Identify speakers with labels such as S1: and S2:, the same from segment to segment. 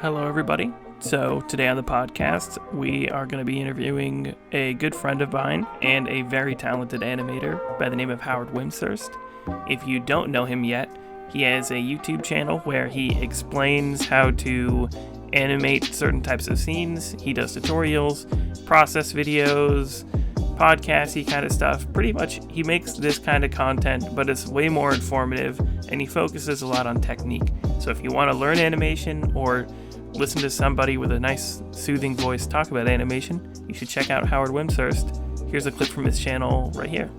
S1: Hello, everybody. So today on the podcast, we are going to be interviewing a good friend of mine and a very talented animator by the name of Howard Wimshurst. If you don't know him yet, he has a YouTube channel where he explains how to animate certain types of scenes. He does tutorials, process videos, podcasty kind of stuff. Pretty much, he makes this kind of content, but it's way more informative, and he focuses a lot on technique. So if you want to learn animation or listen to somebody with a nice, soothing voice talk about animation, you should check out Howard Wimshurst. Here's a clip from his channel right here.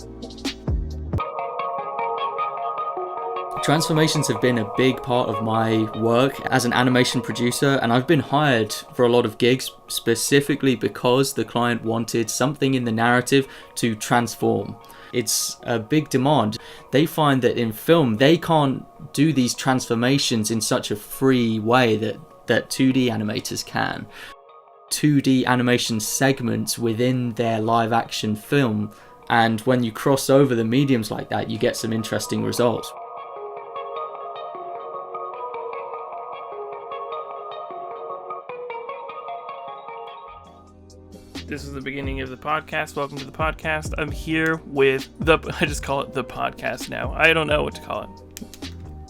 S2: Transformations have been a big part of my work as an animation producer, and I've been hired for a lot of gigs specifically because the client wanted something in the narrative to transform. It's a big demand. They find that in film they can't do these transformations in such a free way that 2D animators can. 2D animation segments within their live action film, and when you cross over the mediums like that, you get some interesting results.
S1: This is the beginning of the podcast. Welcome to the podcast. I'm here with I just call it the podcast now. I don't know what to call it.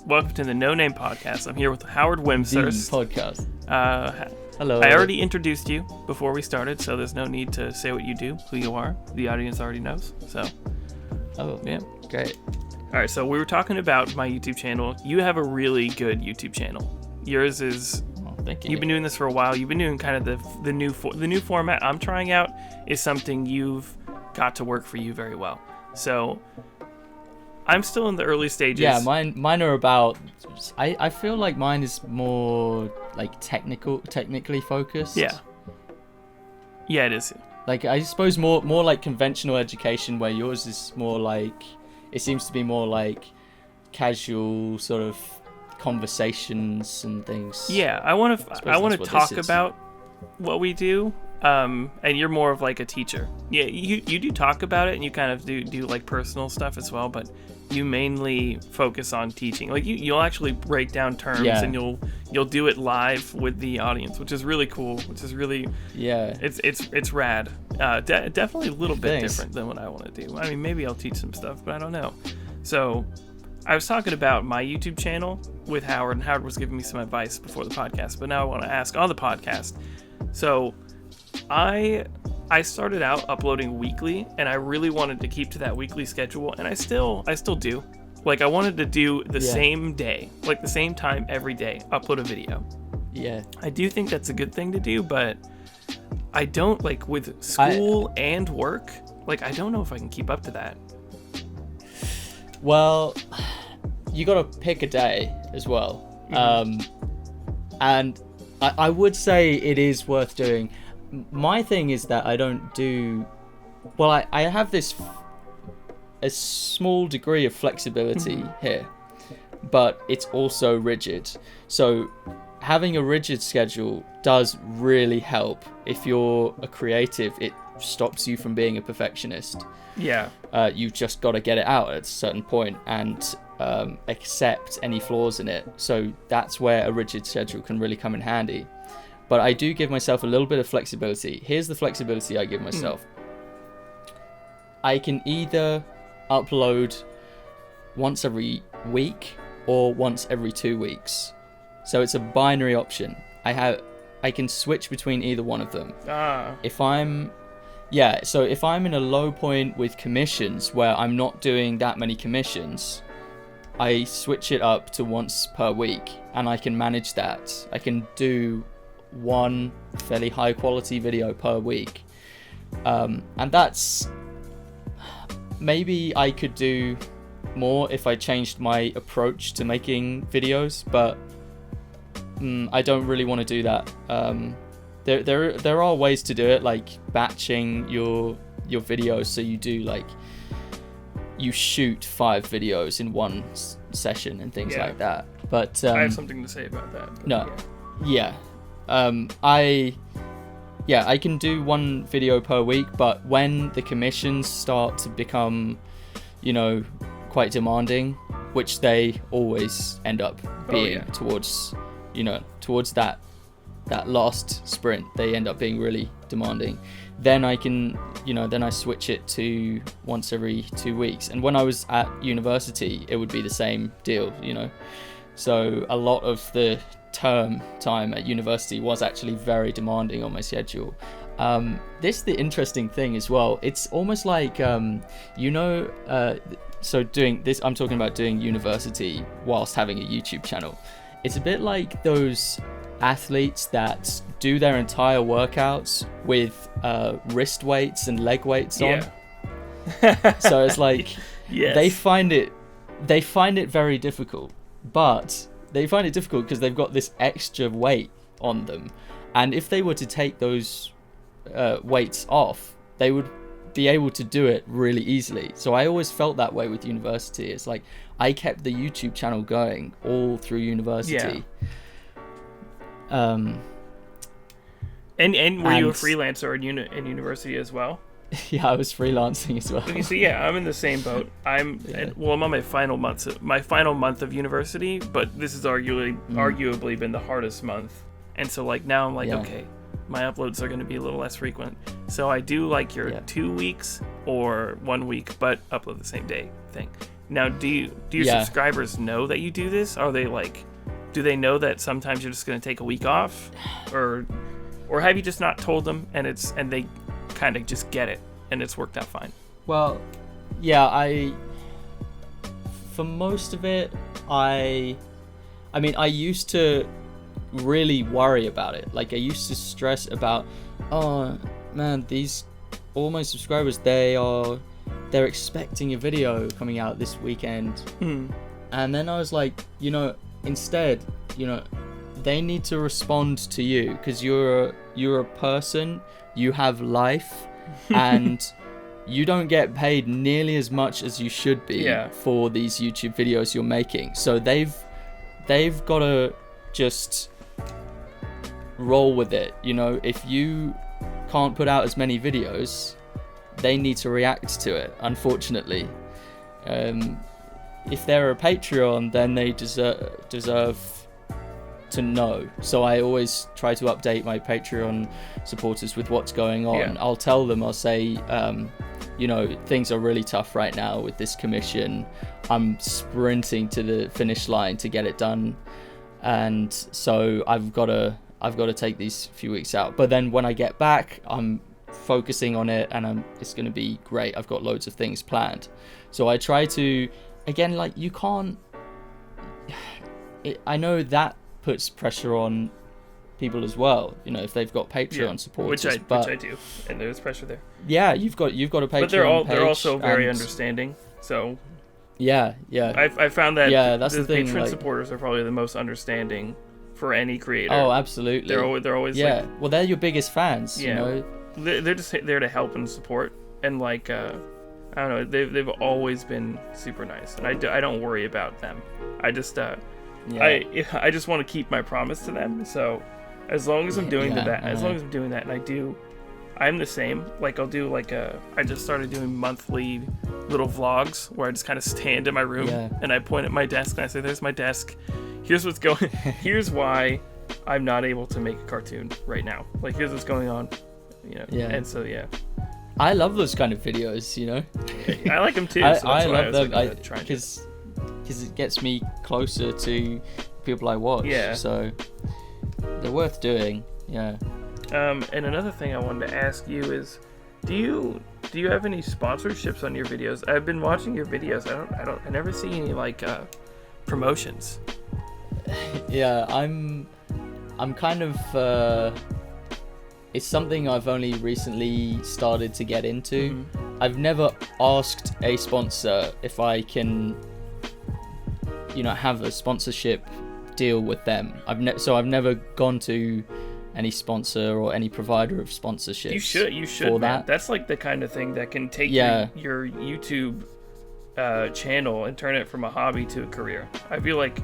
S1: Welcome to the No Name Podcast. I'm here with Howard Wimshurst.
S2: The podcast.
S1: Hello. I already introduced you before we started, so there's no need to say what you do, who you are. The audience already knows. So,
S2: yeah, great.
S1: All right, so we were talking about my YouTube channel. You have a really good YouTube channel. Yours is...
S2: Thank you.
S1: You've been doing this for a while. You've been doing kind of the new format I'm trying out is something you've got to work for you very well. So I'm still in the early stages.
S2: Yeah, mine are about. I feel like mine is more like technically focused.
S1: Yeah, it is.
S2: Like I suppose more like conventional education, where yours is more like it seems to be more like casual sort of conversations and things.
S1: Yeah, I want to talk about what we do, and you're more of like a teacher. Yeah, you do talk about it, and you kind of do like personal stuff as well, but you mainly focus on teaching. Like you'll actually break down terms, and you'll do it live with the audience, which is really cool. Which is really it's rad. Definitely a little bit different than what I want to do. I mean, maybe I'll teach some stuff, but I don't know. So I was talking about my YouTube channel with Howard, and Howard was giving me some advice before the podcast, but now I want to ask on the podcast. So I started out uploading weekly, and I really wanted to keep to that weekly schedule, and I still do. Like I wanted to do the same day, like the same time every day, upload a video. Yeah. I do think that's a good thing to do, but I don't, like with school and work, like I don't know if I can keep up to that.
S2: Well, you got to pick a day as well. And I would say it is worth doing. My thing is that I don't do... Well, I have a small degree of flexibility here, but it's also rigid. So having a rigid schedule does really help. If you're a creative, it stops you from being a perfectionist.
S1: Yeah.
S2: You've just got to get it out at a certain point and accept any flaws in it. So that's where a rigid schedule can really come in handy. But I do give myself a little bit of flexibility. Here's the flexibility I give myself. I can either upload once every week or once every 2 weeks. So it's a binary option. I can switch between either one of them. If I'm in a low point with commissions where I'm not doing that many commissions, I switch it up to once per week, and I can manage that. I can do one fairly high quality video per week. And that's... Maybe I could do more if I changed my approach to making videos, but I don't really want to do that. There are ways to do it, like batching your videos, so you do like you shoot 5 videos in one session and things like that. But
S1: I have something to say about that.
S2: No, I can do 1 video per week, but when the commissions start to become, quite demanding, which they always end up being towards that that last sprint, they end up being really demanding. Then I can, then I switch it to once every 2 weeks. And when I was at university, it would be the same deal, So a lot of the term time at university was actually very demanding on my schedule. This is the interesting thing as well. It's almost like, so doing this, I'm talking about doing university whilst having a YouTube channel. It's a bit like those athletes that do their entire workouts with wrist weights and leg weights on. So it's like
S1: yes.
S2: they find it very difficult, but they find it difficult because they've got this extra weight on them, and if they were to take those weights off, they would be able to do it really easily. So I always felt that way with university. It's like I kept the YouTube channel going all through university.
S1: And were you a freelancer in university as well?
S2: Yeah, I was freelancing as well.
S1: Okay, so yeah, I'm in the same boat. I'm on my final month of university, but this has arguably been the hardest month. And so like now I'm like, okay, my uploads are going to be a little less frequent. So I do like your 2 weeks or 1 week, but upload the same day thing. Now, do your subscribers know that you do this? Are they like, do they know that sometimes you're just going to take a week off, or have you just not told them and they kind of just get it and it's worked out fine?
S2: Well, yeah, for most of it, I used to really worry about it. Like I used to stress about, oh man, all my subscribers, they're expecting a video coming out this weekend. And then I was like, instead, they need to respond to you because you're a person, you have life, and you don't get paid nearly as much as you should be for these YouTube videos you're making. So they've got to just roll with it. If you can't put out as many videos, they need to react to it, unfortunately. If they're a Patreon, then they deserve to know. So I always try to update my Patreon supporters with what's going on. I'll tell them, I'll say, things are really tough right now with this commission. I'm sprinting to the finish line to get it done, and so I've got to take these few weeks out. But then when I get back, I'm focusing on it, and it's going to be great. I've got loads of things planned. So I try to, again, like, you can't, I know that puts pressure on people as well, if they've got Patreon supporters,
S1: which I do, and there's pressure there.
S2: Yeah, you've got a Patreon,
S1: but they're also very understanding. So
S2: yeah,
S1: I found that
S2: that's the thing,
S1: Patreon supporters are probably the most understanding for any creator.
S2: Oh, absolutely.
S1: They're always like,
S2: well, they're your biggest fans.
S1: They're just there to help and support, and like I don't know, they've always been super nice, and I don't worry about them. I just I just want to keep my promise to them. So as long as I'm doing that, and I'm the same. Like I'll do I just started doing monthly little vlogs where I just kind of stand in my room and I point at my desk and I say, "There's my desk. Here's what's going. Here's why I'm not able to make a cartoon right now. Like here's what's going on." And so
S2: I love those kind of videos.
S1: I like them too.
S2: I love them because it gets me closer to people I watch. So they're worth doing.
S1: And another thing I wanted to ask you is, do you have any sponsorships on your videos? I've been watching your videos. I never see any promotions. I'm kind of it's something I've only recently started to get into. I've never asked a sponsor if I can have a sponsorship deal with them. I've never gone to any sponsor or any provider of sponsorships. You should, man. That's like the kind of thing that can take your YouTube channel and turn it from a hobby to a career. I feel like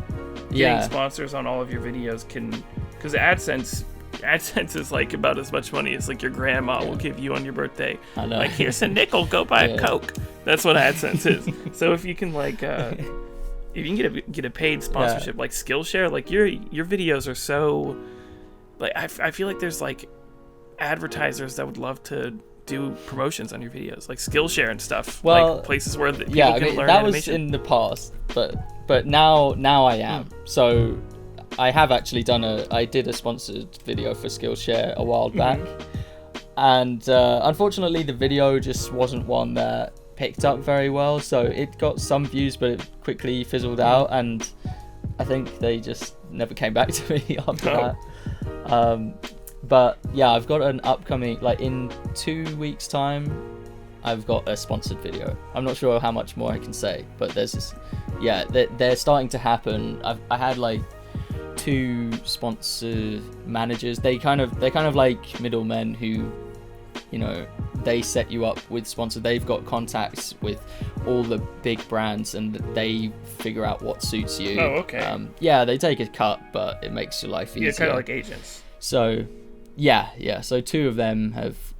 S1: getting sponsors on all of your videos can, because AdSense is like about as much money as like your grandma will give you on your birthday. I know. Like, here's a nickel, go buy a Coke. That's what AdSense is. So if you can if you can get a paid sponsorship like Skillshare, like your videos are so like I feel like there's like advertisers that would love to do promotions on your videos, like Skillshare and stuff.
S2: Well,
S1: like places where people
S2: yeah,
S1: can learn
S2: that
S1: animation.
S2: was in the past, but now I am. So I have actually I did a sponsored video for Skillshare a while back, and unfortunately the video just wasn't one that picked up very well. So it got some views, but it quickly fizzled out, and I think they just never came back to me after that. But yeah, I've got an upcoming, like in 2 weeks time, I've got a sponsored video. I'm not sure how much more I can say, but there's this, yeah, they're starting to happen. I had like 2 sponsor managers. They're kind of like middlemen who, you know, they set you up with sponsor. They've got contacts with all the big brands, and they figure out what suits you.
S1: Oh, okay.
S2: Yeah, they take a cut, but it makes your life easier.
S1: Yeah, kind of like agents.
S2: So, yeah. So 2 of them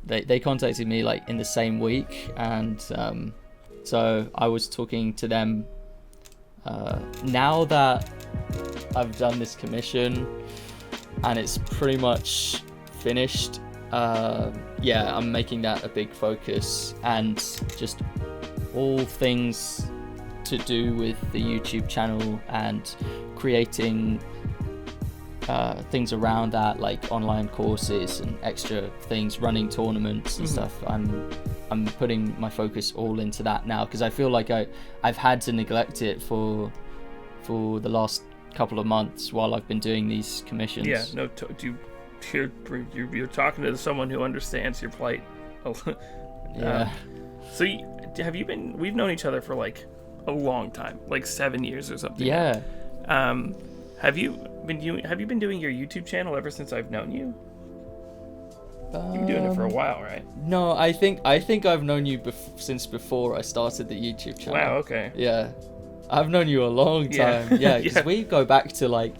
S2: they contacted me like in the same week, and so I was talking to them. Now that I've done this commission and it's pretty much finished, yeah, I'm making that a big focus, and just all things to do with the YouTube channel and creating things around that, like online courses and extra things, running tournaments and stuff. I'm putting my focus all into that now, because I feel like I've had to neglect it for the last couple of months while I've been doing these commissions.
S1: Yeah, no, you're talking to someone who understands your plight.
S2: Yeah.
S1: So we've known each other for like a long time, like 7 years or something.
S2: Yeah.
S1: Have you been doing your YouTube channel ever since I've known you? You've been doing it for a while, right?
S2: No, I think I've known you since before I started the YouTube channel.
S1: Wow, okay.
S2: Yeah. I've known you a long time. Yeah, because we go back to like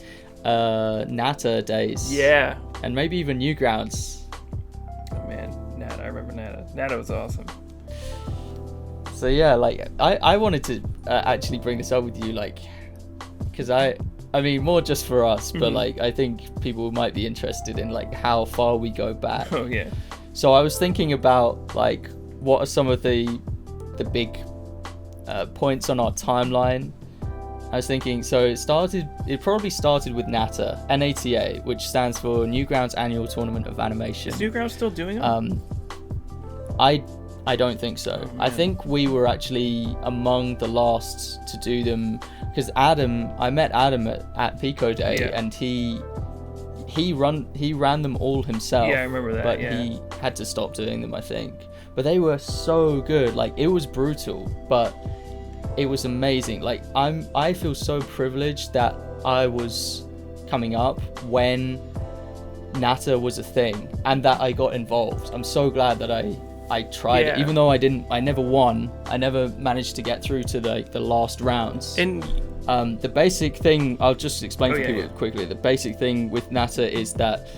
S2: Nata days.
S1: Yeah.
S2: And maybe even Newgrounds.
S1: Oh man, Nata, I remember Nata. Nata was awesome.
S2: So yeah, like I wanted to actually bring this up with you, like, because I mean, more just for us, but like I think people might be interested in like how far we go back.
S1: Oh yeah.
S2: So I was thinking about like what are some of the big points on our timeline. I was thinking, so it probably started with NATA, N-A-T-A, which stands for Newgrounds Annual Tournament of Animation.
S1: Is Newgrounds still doing it?
S2: I don't think so. I think we were actually among the last to do them, because I met Adam at Pico Day, and he ran them all himself.
S1: Yeah, I remember that.
S2: But he had to stop doing them, I think. But they were so good. Like, it was brutal, but it was amazing. Like, I feel so privileged that I was coming up when NATA was a thing and that I got involved. I'm so glad that I tried it, even though I never won. I never managed to get through to the last rounds.
S1: And
S2: the basic thing, I'll just explain for people quickly. The basic thing with NATA is that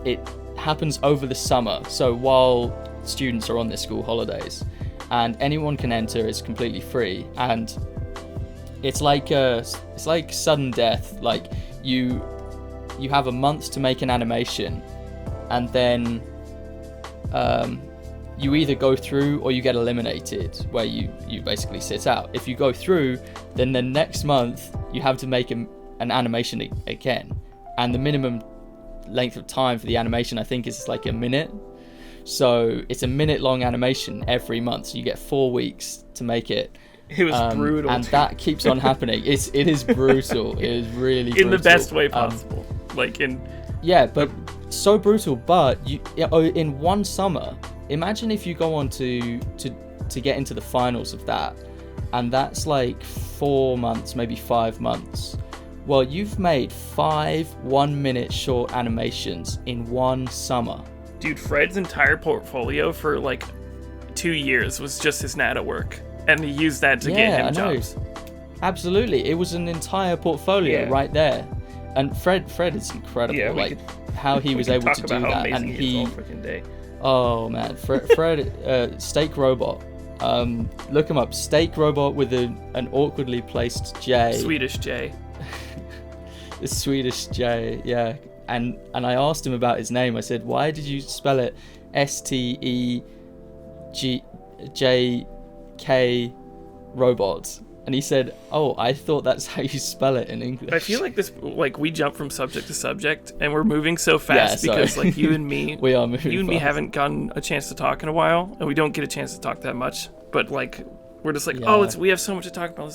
S2: it happens over the summer. So while students are on their school holidays, and anyone can enter, it's completely free, and it's like sudden death. Like you have a month to make an animation, and then you either go through or you get eliminated, where you basically sit out. If you go through, then the next month you have to make an animation again, and the minimum length of time for the animation, I think, is like a minute. So it's a minute-long animation every month. So you get 4 weeks to make it.
S1: It was brutal,
S2: and that keeps on happening. It is brutal. It is really brutal.
S1: In the best way possible.
S2: But so brutal. But in one summer, imagine if you go on to get into the finals of that, and that's like 4 months, maybe 5 months. Well, you've made 5 1-minute short animations in one summer.
S1: Dude, Fred's entire portfolio for like 2 years was just his NATA work, and he used that to get him jobs.
S2: Absolutely, it was an entire portfolio right there. And Fred is incredible. How he was able to do that, and he. Oh man, Fred, Steak Robot. Look him up. Steak Robot with an awkwardly placed J.
S1: Swedish J.
S2: The Swedish J, yeah. and I asked him about his name. I said, why did you spell it STEGJK robots? And he said, oh, I thought that's how you spell it in English.
S1: I feel like this, like, we jump from subject to subject, and we're moving so fast because, like, you and me,
S2: we are moving
S1: you and
S2: fast.
S1: me haven't gotten a chance to talk in a while, and we don't get a chance to talk that much. But, like, we're just like, we have so much to talk about.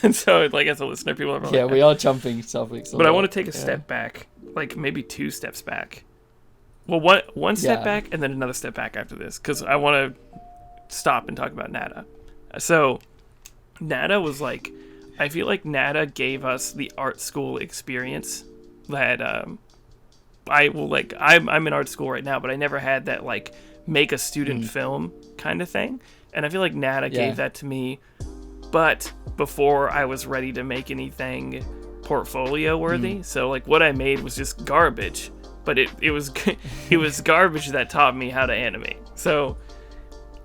S1: And so, like, as a listener, people are like,
S2: we are jumping topics.
S1: But I want to take a step back, like, maybe 2 steps back. Well, one step back, and then another step back after this, because I want to stop and talk about Nada. So, Nada was like, I feel like Nada gave us the art school experience that I'm in art school right now, but I never had that, like, make a student film kind of thing. And I feel like Nada gave that to me, but before I was ready to make anything portfolio worthy. So, like, what I made was just garbage, but it was it was garbage that taught me how to animate. So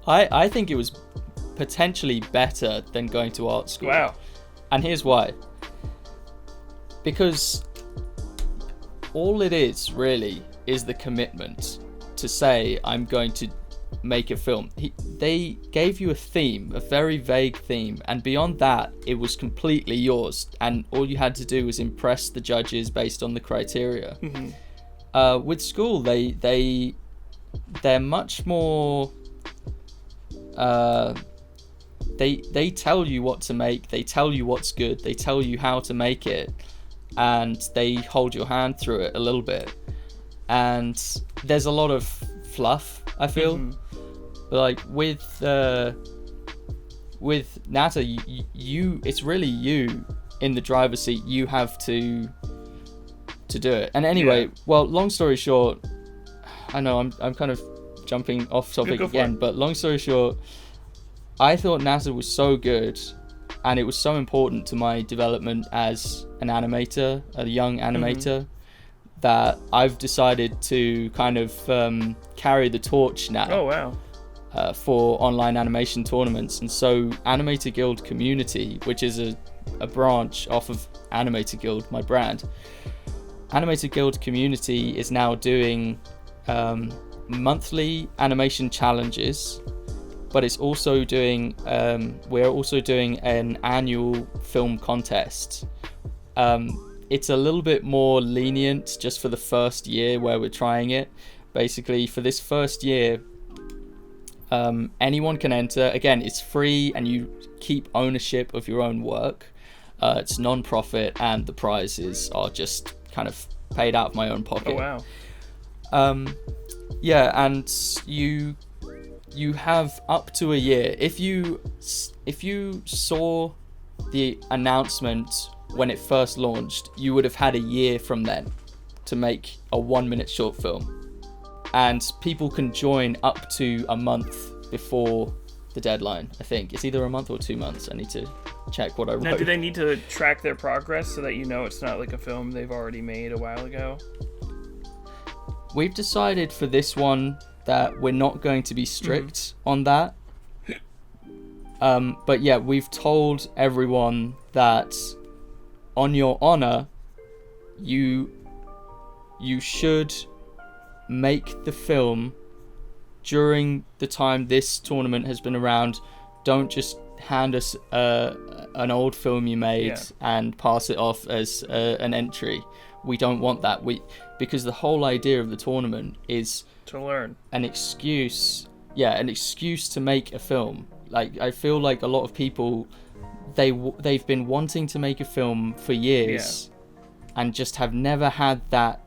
S2: I think it was potentially better than going to art school.
S1: Wow.
S2: And here's why. Because all it is really is the commitment to say, I'm going to make a film. They gave you a theme, a very vague theme, and beyond that, it was completely yours. And all you had to do was impress the judges based on the criteria. With school, they're much more. They tell you what to make, they tell you what's good, they tell you how to make it, and they hold your hand through it a little bit. And there's a lot of fluff, I feel. Like with Nata, you it's really you in the driver's seat. You have to do it. And anyway, well, long story short, I know I'm kind of jumping off topic again, but long story short, I thought Nata was so good, and it was so important to my development as an animator, a young animator, that I've decided to kind of carry the torch now.
S1: Oh, wow.
S2: For online animation tournaments. And so Animator Guild Community, which is a branch off of Animator Guild, my brand, Animator Guild Community is now doing monthly animation challenges, but it's also doing we're also doing an annual film contest. It's a little bit more lenient just for the first year where we're trying it. Basically, for this first year, anyone can enter. Again, it's free and you keep ownership of your own work. It's non-profit, and the prizes are just kind of paid out of my own pocket.
S1: Oh, wow.
S2: Yeah, and you have up to a year. If you saw the announcement when it first launched, you would have had a year from then to make a 1-minute short film. And people can join up to a month before the deadline. I think it's either a month or 2 months. I need to check what I wrote.
S1: Now, do they need to track their progress so that you know it's not like a film they've already made a while ago?
S2: We've decided for this one that we're not going to be strict on that. But yeah, we've told everyone that on your honor, you should make the film during the time this tournament has been around. Don't just hand us an old film you made and pass it off as an entry. We don't want that. Because the whole idea of the tournament is
S1: to learn,
S2: an excuse to make a film. Like, I feel like a lot of people, they've been wanting to make a film for years, and just have never had that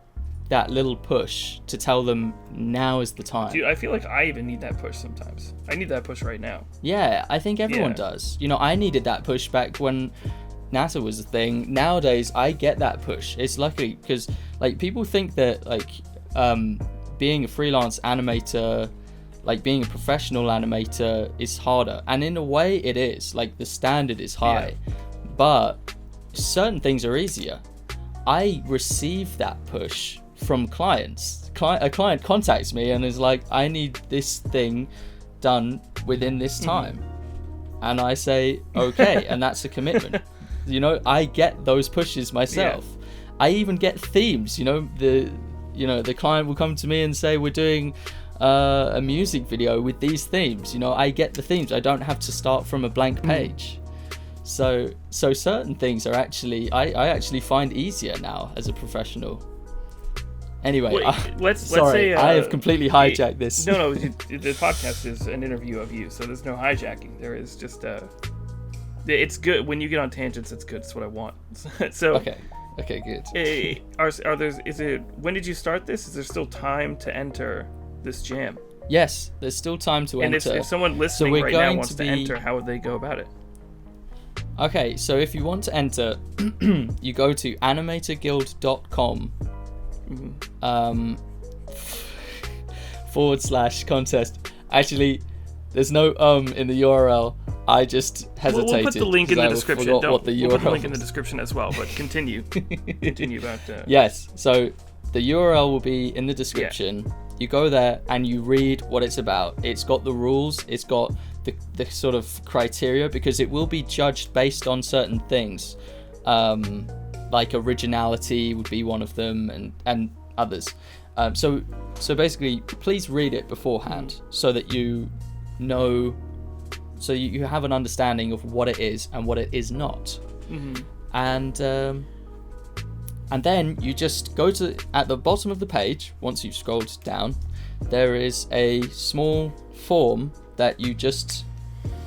S2: little push to tell them now is the time.
S1: Dude, I feel like I even need that push sometimes. I need that push right now.
S2: Yeah, I think everyone does. You know, I needed that push back when NASA was a thing. Nowadays, I get that push. It's lucky because, like, people think that, like, being a freelance animator, like being a professional animator, is harder. And in a way, it is. Like, the standard is high. But certain things are easier. I receive that push from clients. A client contacts me and is like, I need this thing done within this time. And I say, okay, and that's a commitment. You know, I get those pushes myself. I even get themes. The client will come to me and say, we're doing a music video with these themes. I get the themes. I don't have to start from a blank page. So certain things are actually I actually find easier now as a professional. Anyway,
S1: let's
S2: sorry,
S1: say
S2: I have completely hijacked this.
S1: No, the podcast is an interview of you, so there's no hijacking. There is just it's good when you get on tangents. It's good. It's what I want. So
S2: okay, good.
S1: When did you start this? Is there still time to enter this jam?
S2: Yes, there's still time to enter.
S1: And if someone listening right now wants to enter, how would they go about it?
S2: Okay, so if you want to enter, you go to animatorguild.com /contest. Actually, there's no in the URL. I just hesitated.
S1: We'll put the link in the description.
S2: We'll put the
S1: link in the description as well, but continue. Continue about
S2: Yes, so the URL will be in the description. Yeah. You go there and you read what it's about. It's got the rules. It's got the sort of criteria, because it will be judged based on certain things. Like originality would be one of them, and others. So basically, please read it beforehand so that you know, so you have an understanding of what it is and what it is not. And then you just go to, at the bottom of the page, once you've scrolled down, there is a small form that you just,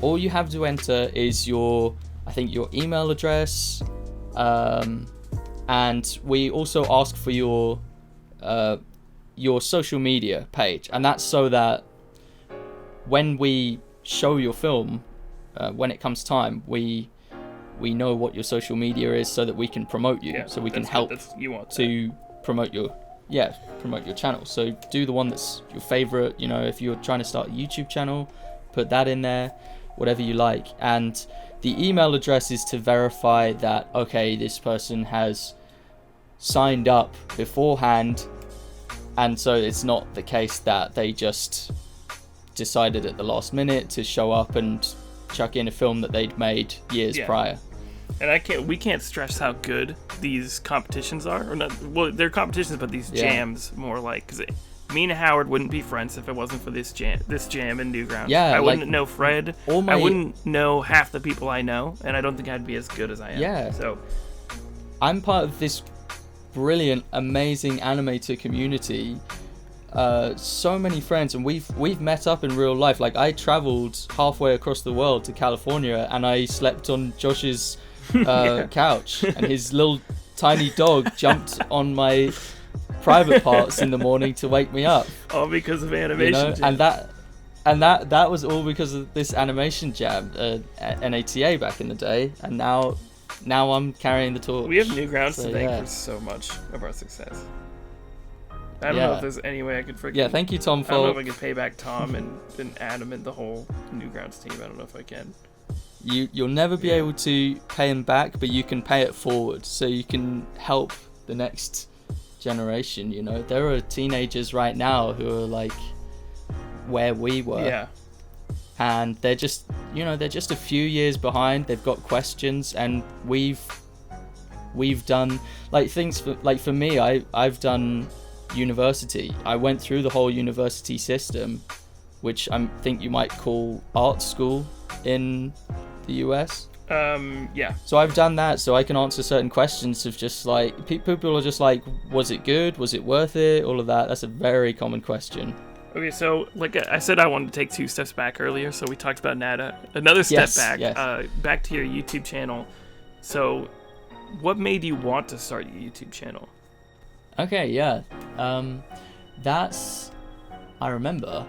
S2: all you have to enter is your email address, and we also ask for your social media page, and that's so that when we show your film, when it comes time, we know what your social media is, so that we can promote you, so we can help to promote your channel. So do the one that's your favorite. If you're trying to start a YouTube channel, put that in there, whatever you like. And the email address is to verify that, okay, this person has signed up beforehand, and so it's not the case that they just decided at the last minute to show up and chuck in a film that they'd made years prior.
S1: And we can't stress how good these competitions are, or not. Well, they're competitions, but these jams more like, because me and Howard wouldn't be friends if it wasn't for this jam in Newgrounds. Yeah, I wouldn't know Fred. I wouldn't know half the people I know, and I don't think I'd be as good as I am. Yeah. So
S2: I'm part of this brilliant, amazing animator community. So many friends, and we've met up in real life. Like, I traveled halfway across the world to California, and I slept on Josh's couch, and his little tiny dog jumped on my private parts in the morning to wake me up.
S1: All because of animation jam.
S2: And that was all because of this animation jam, NATA back in the day, and now I'm carrying the torch.
S1: We have Newgrounds to thank for so much of our success. I don't know if there's any way I could forget.
S2: Yeah, thank you, Tom.
S1: I don't know if I can pay back Tom and Adam and the whole Newgrounds team. I don't know if I can.
S2: You'll never be able to pay him back, but you can pay it forward, so you can help the next generation. There are teenagers right now who are like where we were, and they're just a few years behind. They've got questions, and we've done like things for me. I've done university. I went through the whole university system, which I think you might call art school in the US. So I've done that, so I can answer certain questions of just like, people are just like, was it good? Was it worth it? All of that. That's a very common question.
S1: Okay, so like I said, I wanted to take 2 steps back earlier, so we talked about NATA. Another step back, back to your YouTube channel. So what made you want to start your YouTube channel?
S2: Okay, I remember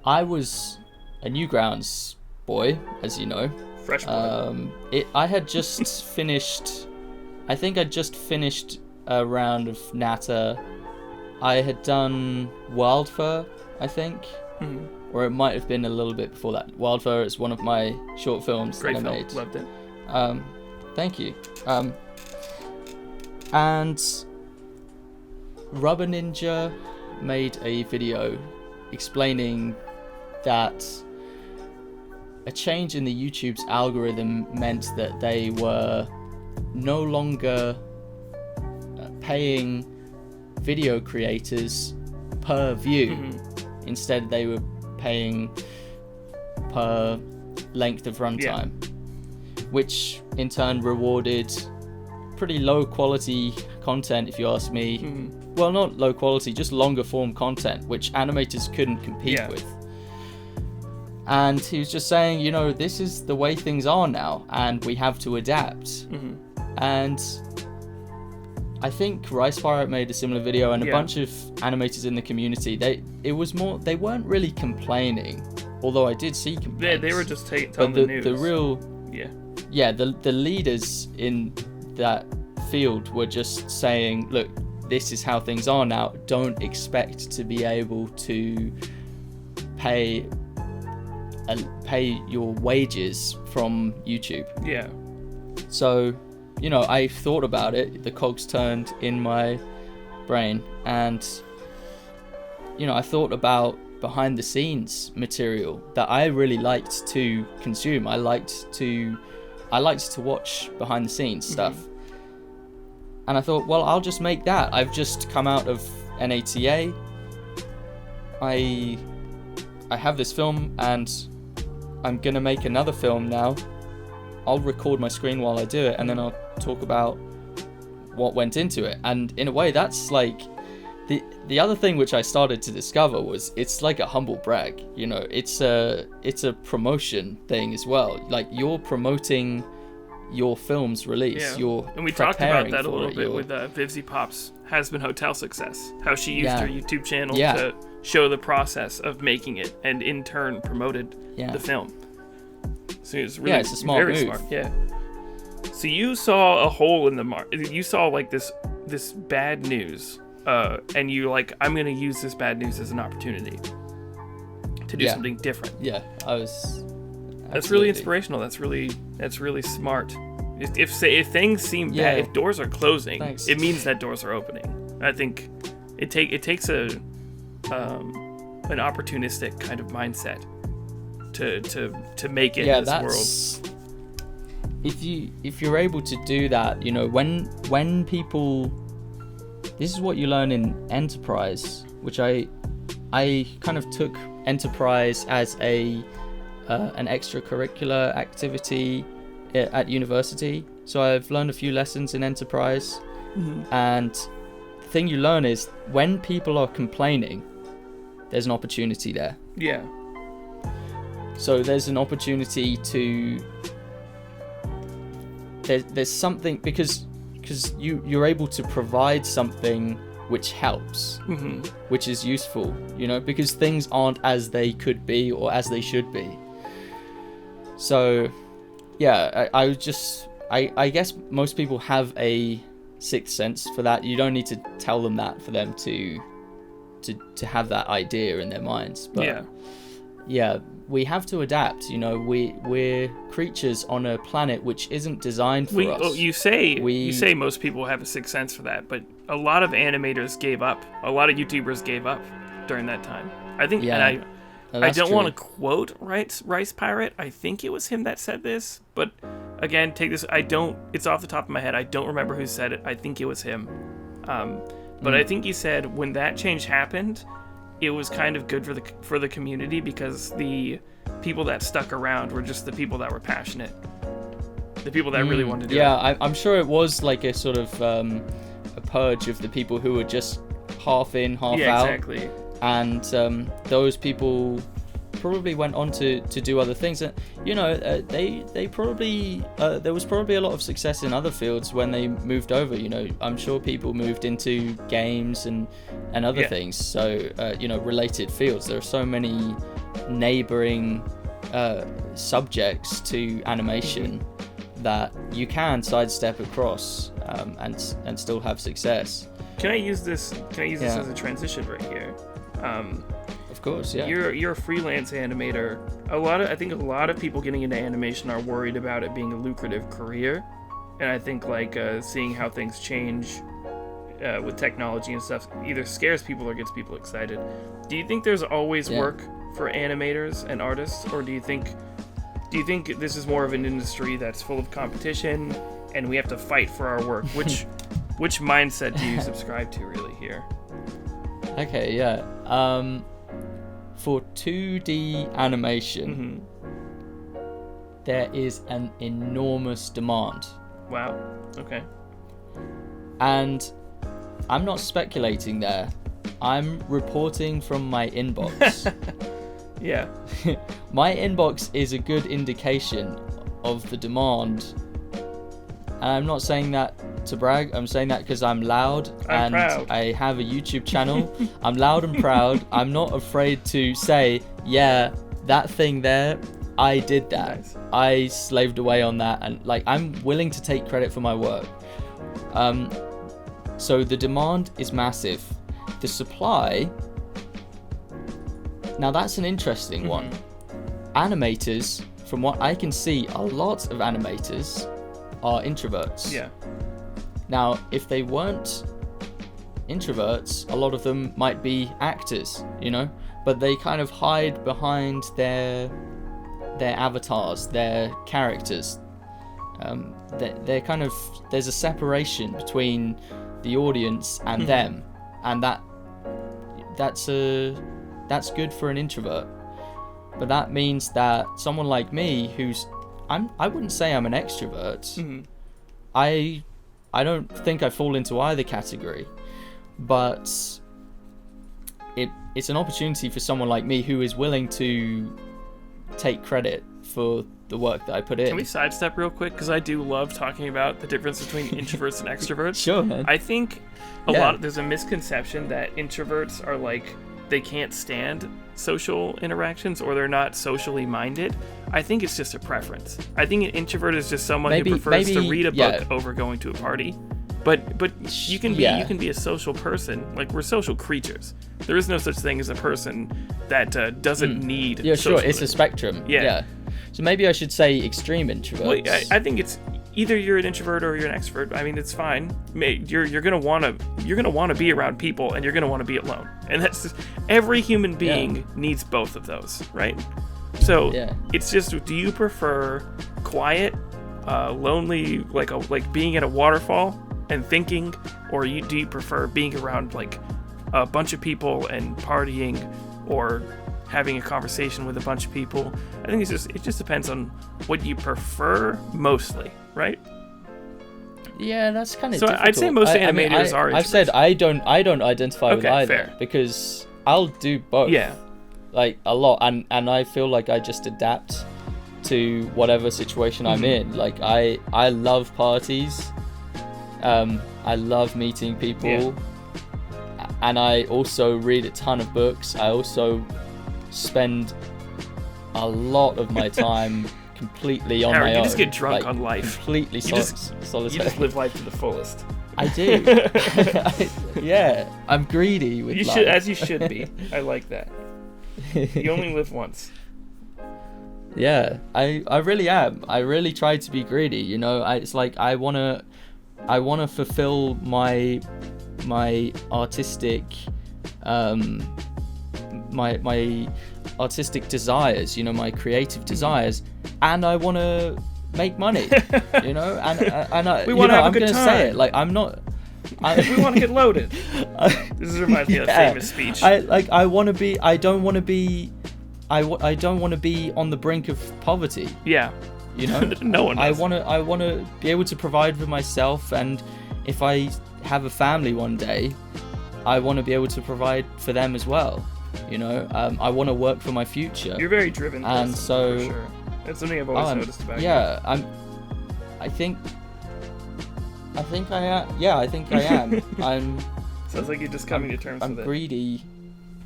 S2: I was a Newgrounds boy, as you know.
S1: Fresh boy.
S2: I had just finished, I think I'd just finished a round of NATA. I had done Wildfire, I think, or it might have been a little bit before that. Wildfire is one of my short films that I made.
S1: Loved it.
S2: Thank you. And Rubber Ninja made a video explaining that a change in the YouTube's algorithm meant that they were no longer paying video creators per view. Instead, they were paying per length of runtime, which in turn rewarded pretty low quality content, if you ask me. Well, not low quality, just longer form content, which animators couldn't compete with. And he was just saying, you know, this is the way things are now, and we have to adapt. And I think Rice Pirate made a similar video, and a bunch of animators in the community, they weren't really complaining, although I did see complaints.
S1: They were just telling the news.
S2: The real, the leaders in that field were just saying, look, this is how things are now. Don't expect to be able to pay your wages from YouTube. So, you know, I thought about it, the cogs turned in my brain, and, you know, I thought about behind the scenes material that I really liked to consume. I liked to watch behind the scenes stuff. And I thought, well, I'll just make that. I've just come out of NATA. I have this film, and I'm gonna make another film now. I'll record my screen while I do it, and then I'll talk about what went into it. And in a way, that's like the other thing which I started to discover was it's like a humble brag. You know, it's a promotion thing as well. Like, you're promoting your film's release.
S1: And we talked about that a little bit with Vivzy Pop's Has Been Hotel Success. How she used her YouTube channel to show the process of making it, and in turn promoted the film. So it was really
S2: it's a smart
S1: very
S2: move.
S1: Smart. So you saw a hole in the market. You saw like this bad news, and you're like, I'm gonna use this bad news as an opportunity to do something different.
S2: I was.
S1: That's really inspirational. That's really smart. If things seem bad, if doors are closing, it means that doors are opening. I think it takes an opportunistic kind of mindset to make it in this world. If
S2: you're able to do that, you know, when people, this is what you learn in enterprise, which I kind of took enterprise as an extracurricular activity at university. So I've learned a few lessons in enterprise, and the thing you learn is when people are complaining, there's an opportunity there. So there's an opportunity to there's something, because you're able to provide something which helps, which is useful, you know, because things aren't as they could be or as they should be. So I guess most people have a sixth sense for that. You don't need to tell them that for them to have that idea in their minds. But we have to adapt. You know, we're creatures on a planet which isn't designed for us.
S1: Well, you say most people have a sixth sense for that, but a lot of animators gave up. A lot of YouTubers gave up during that time. I think, and I don't want to quote Rice Pirate. I think it was him that said this, but again, it's off the top of my head. I don't remember who said it. I think it was him. But I think he said when that change happened, it was kind of good for the community, because the people that stuck around were just the people that were passionate, the people that really wanted to do it.
S2: I'm sure it was like a sort of a purge of the people who were just half in, half out.
S1: Exactly.
S2: And those people probably went on to do other things. And, you know, they probably there was probably a lot of success in other fields when they moved over. You know, I'm sure people moved into games and other things. So you know, related fields. There are so many neighboring subjects to animation that you can sidestep across and still have success.
S1: Can I use this as a transition right here?
S2: Of course, yeah.
S1: You're a freelance animator. I think a lot of people getting into animation are worried about it being a lucrative career, and I think like seeing how things change with technology and stuff either scares people or gets people excited. Do you think there's always work for animators and artists, or do you think this is more of an industry that's full of competition and we have to fight for our work? Which mindset do you subscribe to really here?
S2: Okay, yeah. For 2D animation, there is an enormous demand.
S1: Wow. Okay.
S2: And I'm not speculating there. I'm reporting from my inbox.
S1: Yeah.
S2: My inbox is a good indication of the demand. And I'm not saying that to brag. I'm saying that because I'm loud and
S1: proud.
S2: I have a YouTube channel. I'm loud and proud. I'm not afraid to say, yeah, that thing there, I did that.
S1: Nice.
S2: I slaved away on that. And like, I'm willing to take credit for my work. So the demand is massive. The supply, now that's an interesting one. Animators, from what I can see, a lot of animators are introverts.
S1: Yeah.
S2: Now, if they weren't introverts, a lot of them might be actors, you know, but they kind of hide behind their avatars, their characters. They're kind of, there's a separation between the audience and them, and that's good for an introvert. But that means that someone like me, I wouldn't say I'm an extrovert. I don't think I fall into either category, but it's an opportunity for someone like me who is willing to take credit for the work that I put in.
S1: Can we sidestep real quick? Because I do love talking about the difference between introverts and extroverts.
S2: Sure, man.
S1: I think there's a misconception that introverts are like, they can't stand social interactions or they're not socially minded. I think it's just a preference. I think an introvert is just someone who prefers to read a book over going to a party. But you can be a social person. Like, we're social creatures. There is no such thing as a person that doesn't need.
S2: Yeah, sure. It's a spectrum. Yeah. So maybe I should say extreme introverts.
S1: Well, I think it's either you're an introvert or you're an extrovert. I mean, it's fine. You're gonna wanna be around people, and you're gonna want to be alone. And that's just, every human being needs both of those, right? So it's just, do you prefer quiet, lonely, like being at a waterfall and thinking, or do you prefer being around like a bunch of people and partying, or having a conversation with a bunch of people? I think it just depends on what you prefer mostly, right?
S2: Yeah, that's kind of difficult.
S1: I'd say most animators are introverts.
S2: I've said I don't identify with either,
S1: fair.
S2: because I'll do both. Yeah. Like a lot, and I feel like I just adapt to whatever situation I'm in. Like I love parties. I love meeting people. And I also read a ton of books. I also spend a lot of my time completely on
S1: Howard,
S2: my own.
S1: You just get drunk on life.
S2: Completely solitary.
S1: You just live life to the fullest.
S2: I do. I'm greedy with life.
S1: As you should be. I like that. You only live once.
S2: Yeah, I really am. I really try to be greedy. You know, it's like I wanna fulfill my artistic my artistic desires, you know, my creative desires, and I want to make money, you know, and I,
S1: we want to have
S2: I'm
S1: a good
S2: gonna
S1: time.
S2: say it, like, I'm not.
S1: We want to get loaded. This reminds me of a famous speech.
S2: I want to be. I don't want to be. I don't want to be on the brink of poverty.
S1: Yeah.
S2: You know,
S1: no one does.
S2: I want to be able to provide for myself, and if I have a family one day, I want to be able to provide for them as well. You know, I want to work for my future.
S1: You're very driven,
S2: and so
S1: for sure. That's something I've always noticed about you.
S2: I think I am. Yeah, I think I am.
S1: Sounds like you're just coming to terms with it.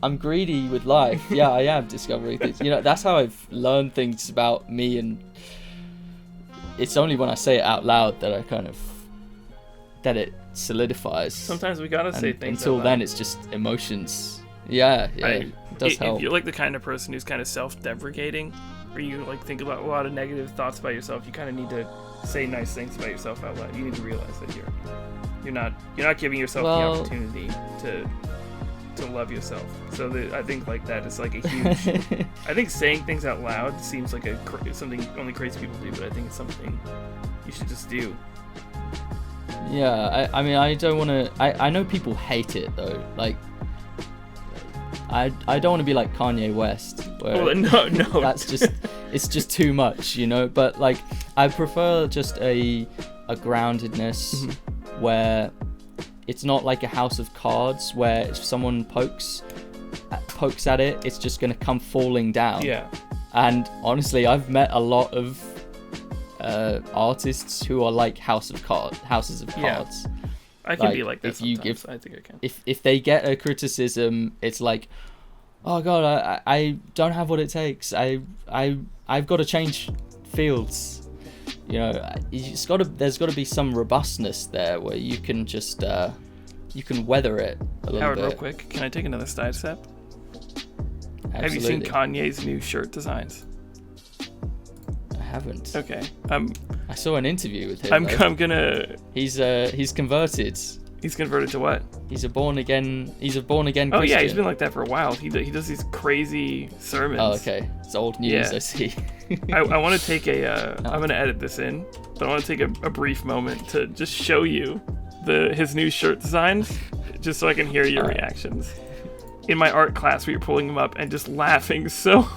S2: I'm greedy with life. Yeah, I am discovering things. You know, that's how I've learned things about me, and it's only when I say it out loud that it solidifies.
S1: Sometimes we gotta say things
S2: until
S1: out loud.
S2: Then it's just emotions. Yeah, it does help.
S1: If you're like the kind of person who's kind of self-deprecating, or you like think about a lot of negative thoughts about yourself, you kind of need to say nice things about yourself out loud. You need to realize that you're not giving yourself the opportunity to love yourself. So I think like that is like a huge. I think saying things out loud seems like something only crazy people do, but I think it's something you should just do.
S2: Yeah, I mean, I don't want to. I know people hate it though. Like, I don't want to be like Kanye West, where
S1: no,
S2: that's just it's just too much, you know. But like, I prefer just a groundedness where it's not like a house of cards where if someone pokes at it, it's just gonna come falling down.
S1: Yeah.
S2: And honestly, I've met a lot of artists who are like houses of cards.
S1: Yeah. I can be like that
S2: if you
S1: sometimes. I think I can.
S2: If they get a criticism, it's like, oh god, I don't have what it takes. I've got to change fields. You know, there's got to be some robustness there where you can just you can weather it a little
S1: Howard,
S2: bit.
S1: real quick, can I take another side step?
S2: Absolutely.
S1: Have you seen Kanye's new shirt designs?
S2: I haven't.
S1: Okay.
S2: I saw an interview with him.
S1: I'm gonna.
S2: He's converted.
S1: He's converted to what?
S2: He's a born again Christian.
S1: Oh yeah, he's been like that for a while. He does these crazy sermons.
S2: Oh okay, it's old news.
S1: Yeah.
S2: I see.
S1: I want to take I'm gonna edit this in, but I want to take a brief moment to just show you his new shirt designs, just so I can hear your reactions. In my art class, we were pulling them up and just laughing so.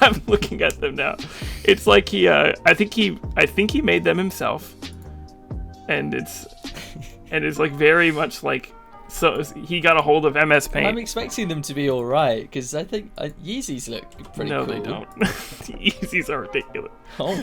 S1: I'm looking at them now. It's like I think he made them himself, and it's like very much like, so he got a hold of MS Paint.
S2: I'm expecting them to be all right because I think Yeezys look pretty cool.
S1: No, they don't. Yeezys are ridiculous.
S2: Oh.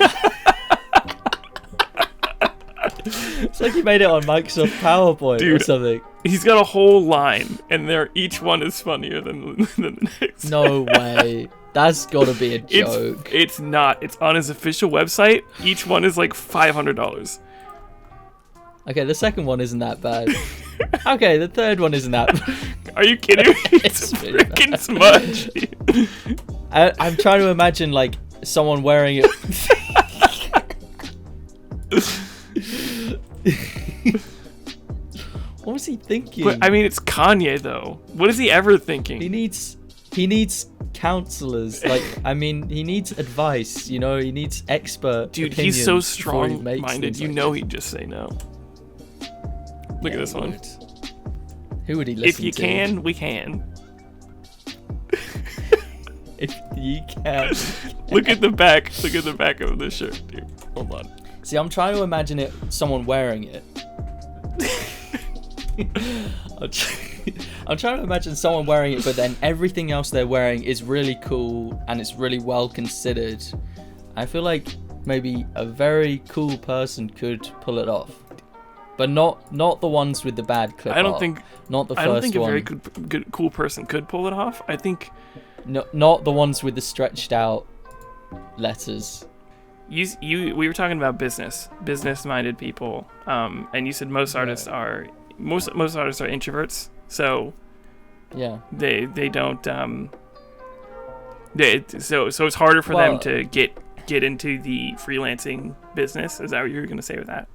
S2: It's like he made it on Microsoft PowerPoint or something.
S1: He's got a whole line, and each one is funnier than the next.
S2: No way. That's gotta be a joke.
S1: It's not. It's on his official website. Each one is like $500.
S2: Okay, the second one isn't that bad. Okay, the third one isn't that bad.
S1: Are you kidding me? It's freaking smudge.
S2: I'm trying to imagine like someone wearing it. What was he thinking?
S1: But I mean, it's Kanye though. What is he ever thinking?
S2: He needs counselors. Like, I mean, he needs advice. You know, he needs expert.
S1: Dude, he's so strong-minded.
S2: Like
S1: He'd just say no. Look at this one.
S2: Who would he listen to?
S1: If you can, we can.
S2: If you can.
S1: Look at the back. Look at the back of this shirt, dude. Hold on.
S2: See, I'm trying to imagine someone wearing it. I'm trying to imagine someone wearing it, but then everything else they're wearing is really cool and it's really well considered. I feel like maybe a very cool person could pull it off, but not the ones with the bad clip.
S1: I don't think
S2: not the first one.
S1: I don't think a very cool person could pull it off. I think
S2: not the ones with the stretched out letters.
S1: We were talking about business-minded people, and you said most artists are introverts. So
S2: yeah,
S1: they don't so it's harder for them to get into the freelancing business. Is that what you were gonna say with that?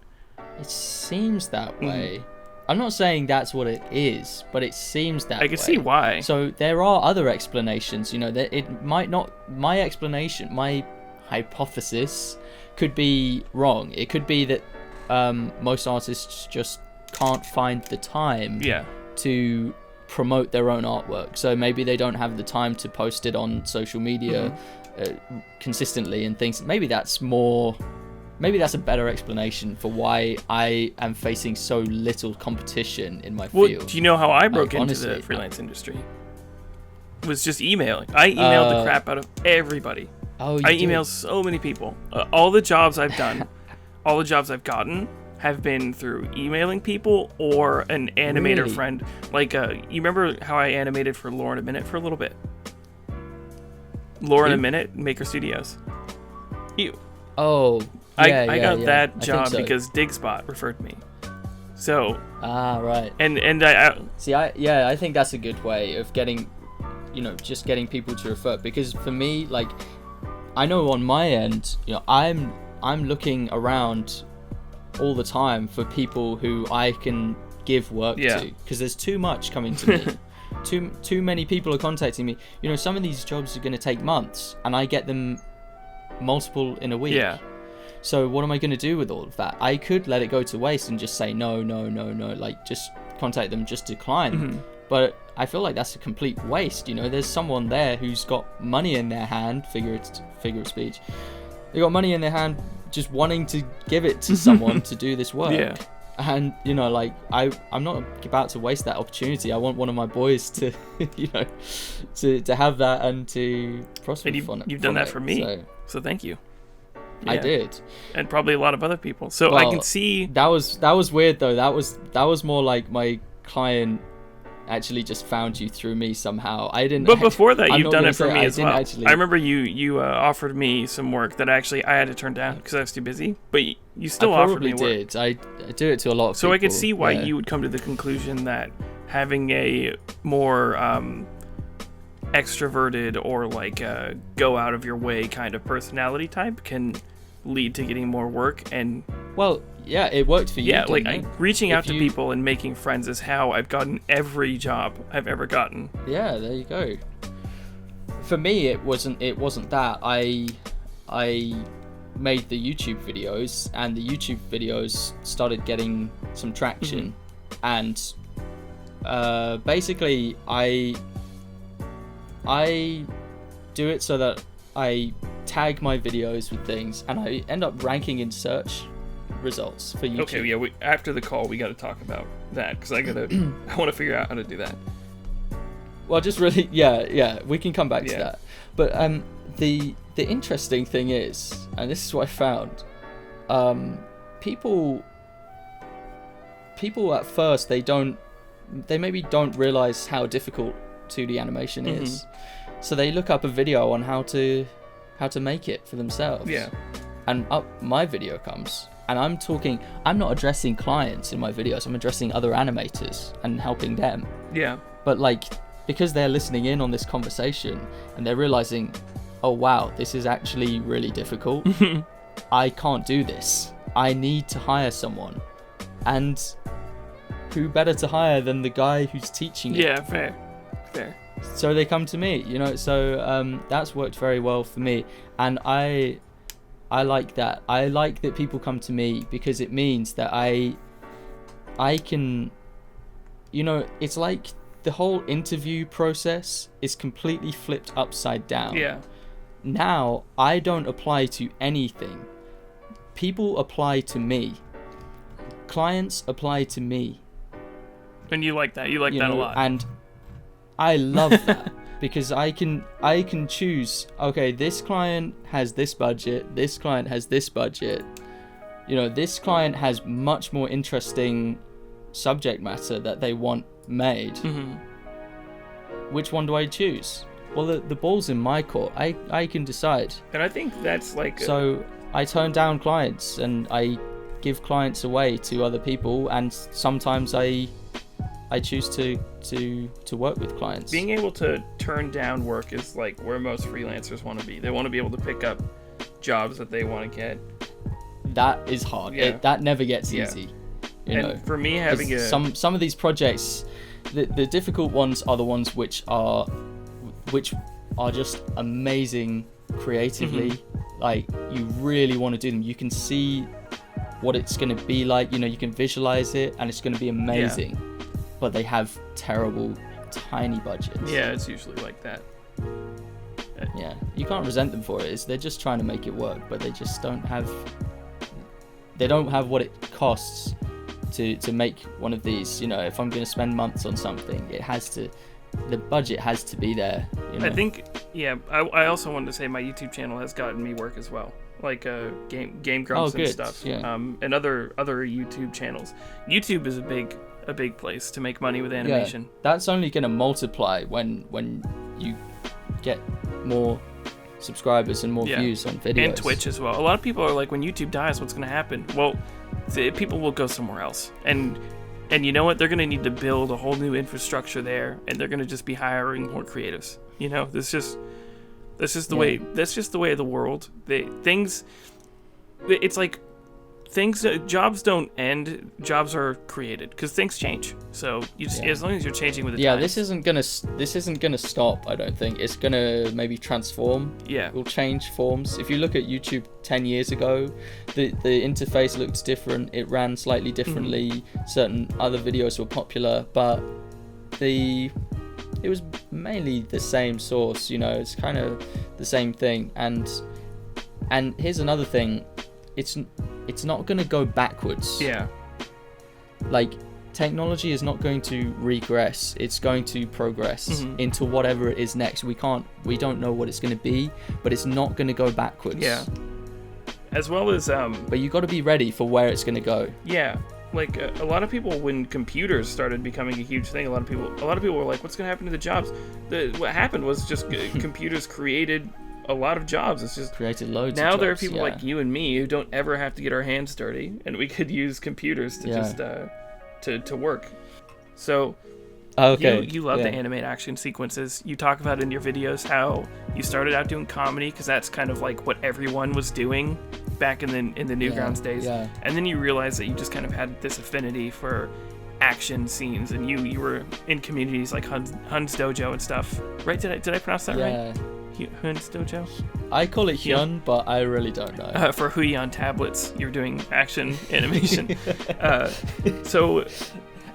S2: It seems that way. I'm not saying that's what it is, but it seems that way.
S1: I can see why.
S2: So there are other explanations. You know, that it might not. My explanation, my hypothesis, could be wrong. It could be that most artists just can't find the time to promote their own artwork. So maybe they don't have the time to post it on social media consistently and things. Maybe that's a better explanation for why I am facing so little competition in my field.
S1: Do you know how I broke into the freelance industry? It was just emailing. I emailed the crap out of everybody. I emailed so many people. All the jobs I've done, all the jobs I've gotten have been through emailing people or an animator friend. Like, you remember how I animated for Laura in a Minute for a little bit? Laura in a Minute, Maker Studios.
S2: Oh,
S1: I got that job because DigSpot referred me. So.
S2: Right.
S1: And I
S2: see. I think that's a good way of getting, just getting people to refer. Because for me, like, I know on my end, I'm looking around all the time for people who I can give work to, because there's too much coming to me. Too many people are contacting me. Some of these jobs are going to take months, and I get them multiple in a week. So what am I going to do with all of that? I could let it go to waste and just say no, like just contact them, just decline. But I feel like that's a complete waste. You know, there's someone there who's got money in their hand, figure of speech. They got money in their hand, just wanting to give it to someone to do this work.
S1: Yeah.
S2: And you know, like I'm not about to waste that opportunity. I want one of my boys to, you know, to have that and to prosper.
S1: And you've done that for me, so thank you. Yeah.
S2: I did,
S1: and probably a lot of other people. So I can see
S2: that was weird though. That was more like my client actually just found you through me somehow. I didn't.
S1: But before that, you've done it for me as well.
S2: Actually,
S1: I remember you offered me some work that actually I had to turn down because I was too busy. But you still offered me work.
S2: Did. I do it to a lot of people.
S1: So I could see why you would come to the conclusion that having a more extroverted or like go out of your way kind of personality type can lead to getting more work. And
S2: well, yeah, it worked for you.
S1: Yeah, like reaching out to people and making friends is how I've gotten every job I've ever gotten.
S2: Yeah, there you go. For me, it wasn't that. I made the YouTube videos, and the YouTube videos started getting some traction, and basically I do it so that I tag my videos with things, and I end up ranking in search results for YouTube.
S1: Okay, yeah. After the call, we got to talk about that because I want to figure out how to do that.
S2: Well, just really, yeah. We can come back to that. But the interesting thing is, and this is what I found, people at first they maybe don't realize how difficult 2D animation is, so they look up a video on how to make it for themselves. Yeah. And up my video comes, and I'm not addressing clients in my videos, I'm addressing other animators and helping them. Yeah. But like, because they're listening in on this conversation and they're realizing, oh wow, this is actually really difficult. I can't do this. I need to hire someone. And who better to hire than the guy who's teaching it?
S1: Yeah, fair.
S2: So they come to me, you know, so that's worked very well for me. And I like that. I like that people come to me because it means that I can, you know, it's like the whole interview process is completely flipped upside down. Yeah. Now, I don't apply to anything. People apply to me. Clients apply to me.
S1: And you like that. You like that a lot.
S2: And I love that because I can choose, okay, this client has this budget, this client has this budget. You know, this client has much more interesting subject matter that they want made. Which one do I choose? Well, the ball's in my court. I can decide.
S1: And I think that's like
S2: so I turn down clients and I give clients away to other people, and sometimes I choose to work with clients.
S1: Being able to turn down work is like where most freelancers want to be. They want to be able to pick up jobs that they want to get.
S2: That is hard. Yeah. That never gets easy. You know,
S1: for me, having
S2: some of these projects, the difficult ones are the ones which are just amazing creatively. Like, you really want to do them. You can see what it's going to be like. You know, you can visualize it, and it's going to be amazing. Yeah. But they have terrible, tiny budgets.
S1: Yeah, it's usually like that.
S2: Yeah, you can't resent them for it. They're just trying to make it work, but they just don't have what it costs to make one of these. You know, if I'm going to spend months on something, the budget has to be there. You know?
S1: I think, I also wanted to say my YouTube channel has gotten me work as well. Like Game Grumps and stuff. Yeah. And other YouTube channels. YouTube is a big place to make money with animation.
S2: Yeah, that's only going to multiply when you get more subscribers and more views on videos.
S1: And Twitch as well. A lot of people are like, when YouTube dies, what's going to happen? Well, people will go somewhere else. And you know what? They're going to need to build a whole new infrastructure there, and they're going to just be hiring more creatives. You know, that's just the way of the world. It's like jobs don't end, jobs are created because things change. So you just as long as you're changing with the times.
S2: This isn't gonna stop. I don't think it's gonna maybe transform.
S1: Yeah,
S2: it will change forms. If you look at YouTube 10 years ago, the interface looked different. It ran slightly differently. Certain other videos were popular, but it was mainly the same source. It's kind of the same thing. And here's another thing. It's not going to go backwards.
S1: Yeah.
S2: Like, technology is not going to regress. It's going to progress into whatever it is next. We don't know what it's going to be, but it's not going to go backwards.
S1: Yeah. As well as
S2: but you got to be ready for where it's going to go.
S1: Yeah. Like a lot of people, when computers started becoming a huge thing, a lot of people were like, what's going to happen to the jobs? What happened was just computers created a lot of jobs. It's just
S2: created loads
S1: now
S2: of jobs,
S1: there are people like you and me who don't ever have to get our hands dirty, and we could use computers to just to work. So you love to animate action sequences. You talk about in your videos how you started out doing comedy because that's kind of like what everyone was doing back in the Newgrounds days, and then you realized that you just kind of had this affinity for action scenes, and you were in communities like Hun's Dojo and stuff, right? Did I pronounce that right? Hun's Dojo?
S2: I call it Hyun, but I really don't know.
S1: For Huion tablets, you're doing action animation. So...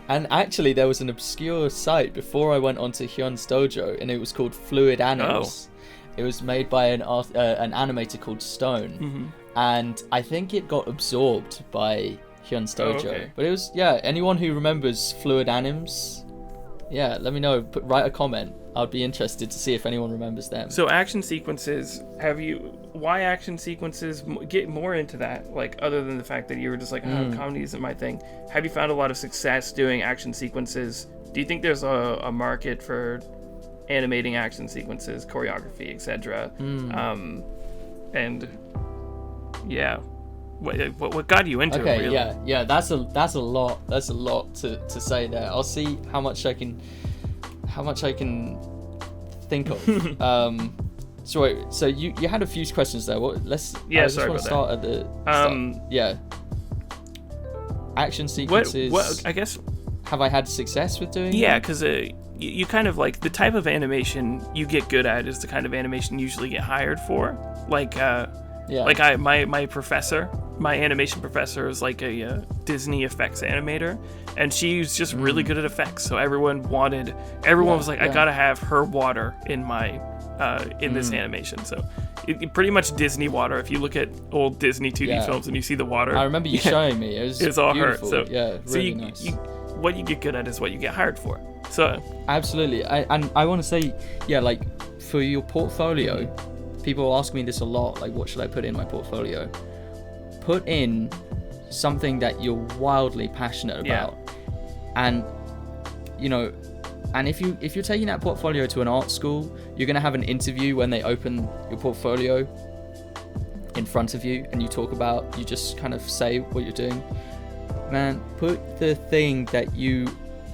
S2: And actually, there was an obscure site before I went onto Hyun's Dojo, and it was called Fluid Animals. It was made by an animator called Stone, and I think it got absorbed by Hyun's Dojo. But it was, anyone who remembers Fluid Animals, let me know. Write a comment. I'd be interested to see if anyone remembers them.
S1: So action sequences, why action sequences? Get more into that, like, other than the fact that you were just like, comedy isn't my thing. Have you found a lot of success doing action sequences? Do you think there's a market for animating action sequences, choreography, etc.? And what got you into it, really?
S2: That's a lot to say there. I'll see how much I can think of. So you had a few questions there. I just want to start at the start. Action sequences.
S1: What I guess,
S2: have I had success with doing?
S1: Yeah, because you kind of like the type of animation you get good at is the kind of animation you usually get hired for. Like my professor. My animation professor is like a Disney effects animator, and she's just really good at effects. So everyone was like, I gotta have her water in my in this animation. So it pretty much Disney water. If you look at old Disney 2D films and you see the water,
S2: I remember you showing me. It's all beautiful.
S1: Her. So
S2: really nice.
S1: What you get good at is what you get hired for. So
S2: absolutely, I want to say, like, for your portfolio, people ask me this a lot. Like, what should I put in my portfolio? Put in something that you're wildly passionate about, and and if you're taking that portfolio to an art school, you're going to have an interview when they open your portfolio in front of you, and you just kind of say what you're doing. Man, put the thing that you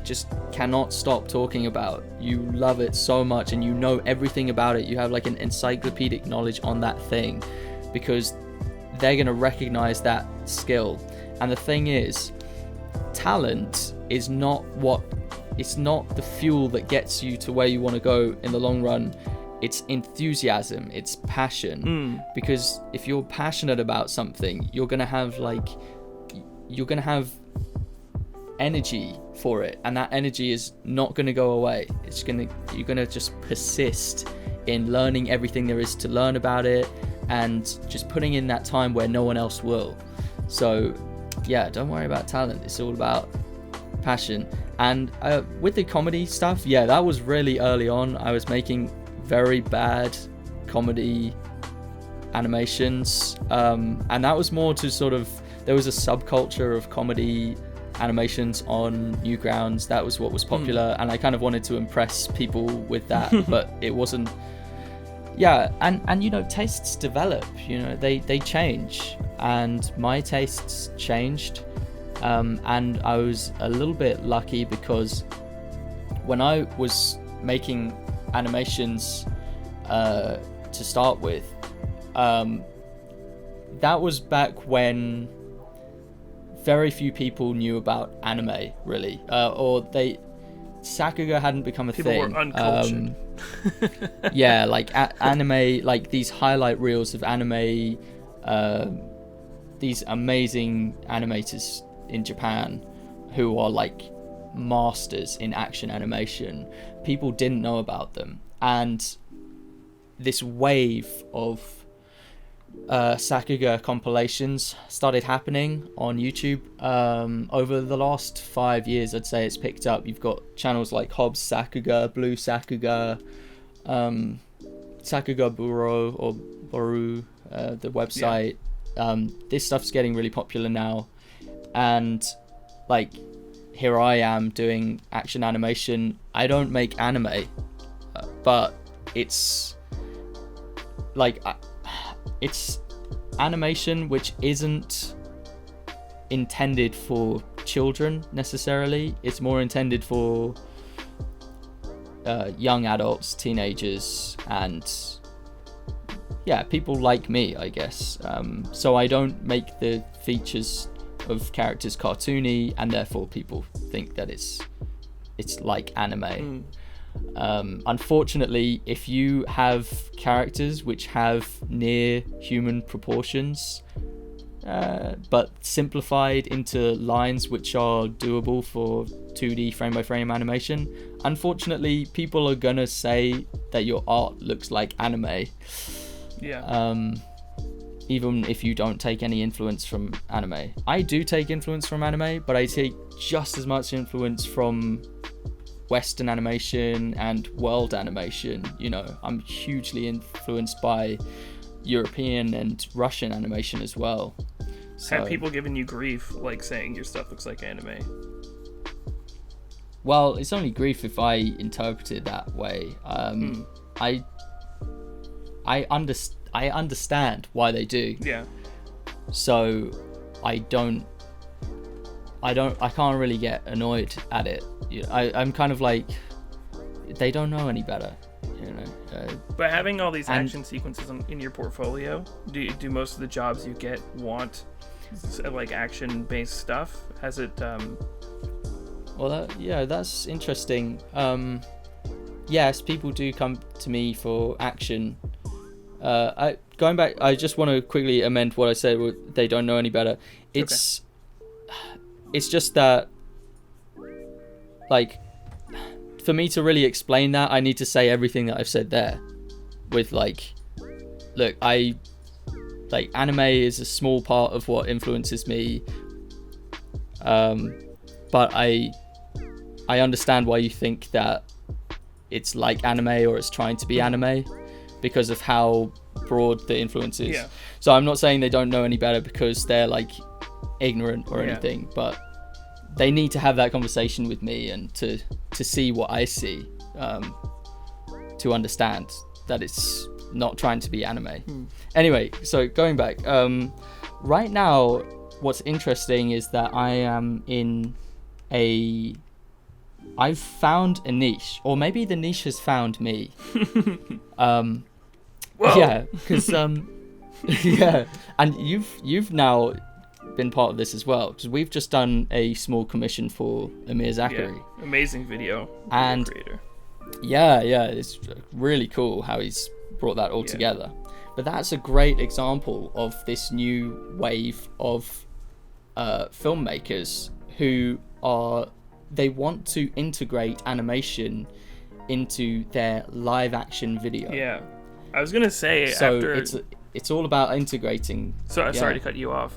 S2: just cannot stop talking about. You love it so much, and you know everything about it. You have like an encyclopedic knowledge on that thing, because they're going to recognize that skill. And the thing is, talent is not the fuel that gets you to where you want to go in the long run. It's enthusiasm, it's passion. Because if you're passionate about something, you're going to have energy for it, and that energy is not going to go away. You're going to just persist in learning everything there is to learn about it, and just putting in that time where no one else will. So don't worry about talent. It's all about passion. And with the comedy stuff, that was really early on. I was making very bad comedy animations, and that was more to sort of, there was a subculture of comedy animations on Newgrounds. That was what was popular, and I kind of wanted to impress people with that, but it wasn't. And tastes develop, they change, and my tastes changed, and I was a little bit lucky because when I was making animations to start with, that was back when very few people knew about anime, really, or Sakuga hadn't become a
S1: people
S2: thing.
S1: People were uncultured.
S2: Yeah, like anime, like these highlight reels of anime, these amazing animators in Japan who are like masters in action animation. People didn't know about them, and this wave of Sakuga compilations started happening on YouTube. Over the last 5 years, I'd say it's picked up. You've got channels like Hobbs Sakuga, Blue Sakuga, Sakuga Buro or Boru, the website. This stuff's getting really popular now, and like here I am doing action animation. I don't make anime, but it's like it's animation which isn't intended for children necessarily. It's more intended for young adults, teenagers, and people like me, I guess. So I don't make the features of characters cartoony, and therefore people think that it's like anime. Unfortunately, if you have characters which have near human proportions, but simplified into lines which are doable for 2D frame-by-frame animation, unfortunately, people are gonna say that your art looks like anime. Even if you don't take any influence from anime. I do take influence from anime, but I take just as much influence from Western animation and world animation. You know, I'm hugely influenced by European and Russian animation as well. So,
S1: have people given you grief, like saying your stuff looks like anime?
S2: Well, it's only grief if I interpret it that way. I understand why they do.
S1: Yeah.
S2: So I can't really get annoyed at it. I'm kind of like, they don't know any better, you know.
S1: But having all these action sequences in your portfolio, do most of the jobs you get want like action-based stuff? Has it?
S2: Well, that's interesting. Yes, people do come to me for action. Going back, I just want to quickly amend what I said. They don't know any better. It's just that, like, for me to really explain that, I need to say everything that I've said there. With like, look, anime is a small part of what influences me. But I understand why you think that it's like anime or it's trying to be anime, because of how broad the influence is. So I'm not saying they don't know any better because they're like ignorant or anything, but they need to have that conversation with me and to see what I see, to understand that it's not trying to be anime. Anyway, so going back, right now what's interesting is that I am in I've found a niche, or maybe the niche has found me. Yeah, because yeah, and you've now been part of this as well, because we've just done a small commission for Amir Zachary.
S1: Amazing video creator.
S2: Yeah, it's really cool how he's brought that all together. But that's a great example of this new wave of filmmakers who they want to integrate animation into their live action video.
S1: Yeah, I was gonna say,
S2: so
S1: after
S2: it's all about integrating.
S1: So sorry to cut you off,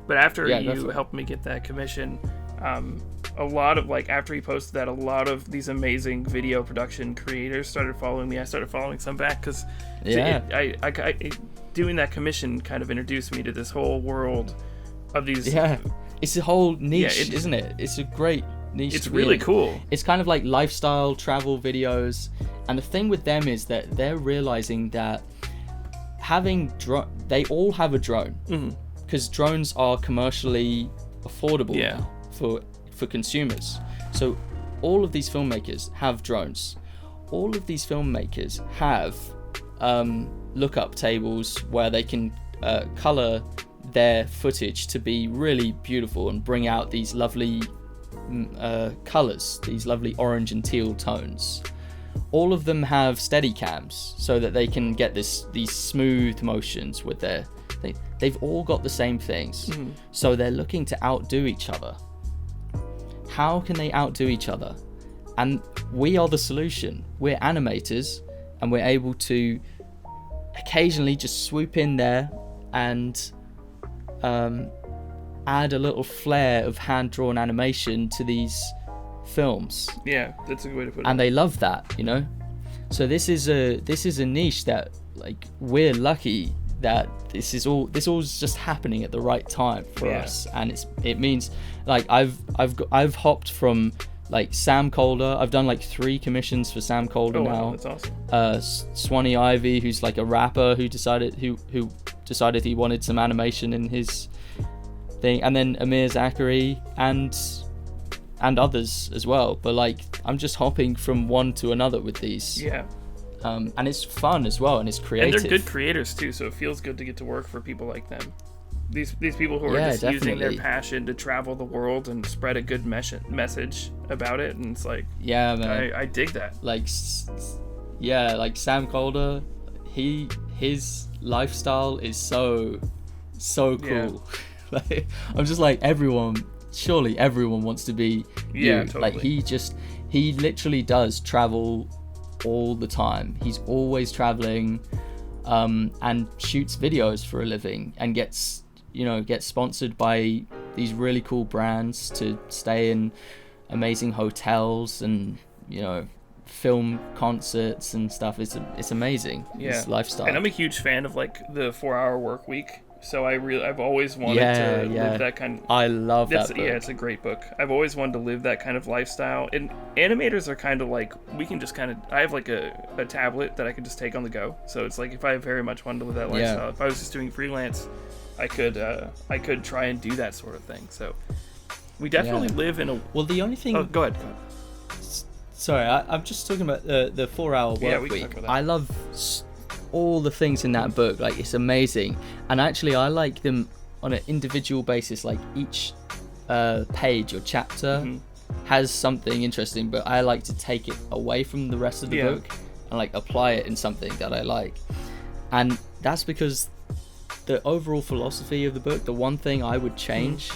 S1: but after you helped me get that commission, a lot of after he posted that, a lot of these amazing video production creators started following me. I started following some back because doing that commission kind of introduced me to this whole world of these. Yeah,
S2: it's a whole niche, isn't it? It's a great niche.
S1: It's really cool.
S2: It's kind of like lifestyle travel videos, and the thing with them is that they're realizing that they all have a drone, because drones are commercially affordable now for consumers. So all of these filmmakers have drones. All of these filmmakers have lookup tables where they can color their footage to be really beautiful and bring out these lovely colors, these lovely orange and teal tones. All of them have steady cams so that they can get these smooth motions with they've all got the same things. So they're looking to outdo each other. How can they outdo each other? And we are the solution. We're animators, and we're able to occasionally just swoop in there and add a little flair of hand-drawn animation to these films.
S1: Yeah, that's a good way to put it.
S2: And they love that, you know. So this is a niche that, like, we're lucky that this is all just happening at the right time for us. And it means, like, I've hopped from, like, Sam Calder. I've done like 3 commissions for Sam Calder now.
S1: Wow, that's awesome.
S2: Swanee Ivy, who's like a rapper who decided he wanted some animation in his thing, and then Amir Zachary and others as well. But like, I'm just hopping from one to another with these.
S1: Yeah.
S2: And it's fun as well, and it's creative.
S1: And they're good creators too, so it feels good to get to work for people like them. These people who are just using their passion to travel the world and spread a good message about it, and it's like,
S2: yeah, man,
S1: I dig that.
S2: Like Sam Calder, his lifestyle is so cool.
S1: Yeah.
S2: Like, I'm just like, surely everyone wants to be you.
S1: Totally.
S2: Like, he literally does travel all the time. He's always traveling, and shoots videos for a living, and gets sponsored by these really cool brands to stay in amazing hotels and, you know, film concerts and stuff. It's amazing. His lifestyle.
S1: And I'm a huge fan of like the 4-hour work week. So I've always wanted to live that kind of...
S2: I love that book.
S1: Yeah, it's a great book. I've always wanted to live that kind of lifestyle. And animators are kind of like, we can just kind of... I have like a tablet that I can just take on the go. So it's like, if I very much wanted to live that lifestyle, if I was just doing freelance, I could try and do that sort of thing. So we definitely live in a...
S2: Well, the only thing...
S1: Oh, go ahead.
S2: Sorry, I'm just talking about the 4-hour work week. I love all the things in that book. Like, it's amazing. And actually, I like them on an individual basis. Like, each page or chapter has something interesting, but I like to take it away from the rest of the book and like apply it in something that I like. And that's because the overall philosophy of the book, the one thing I would change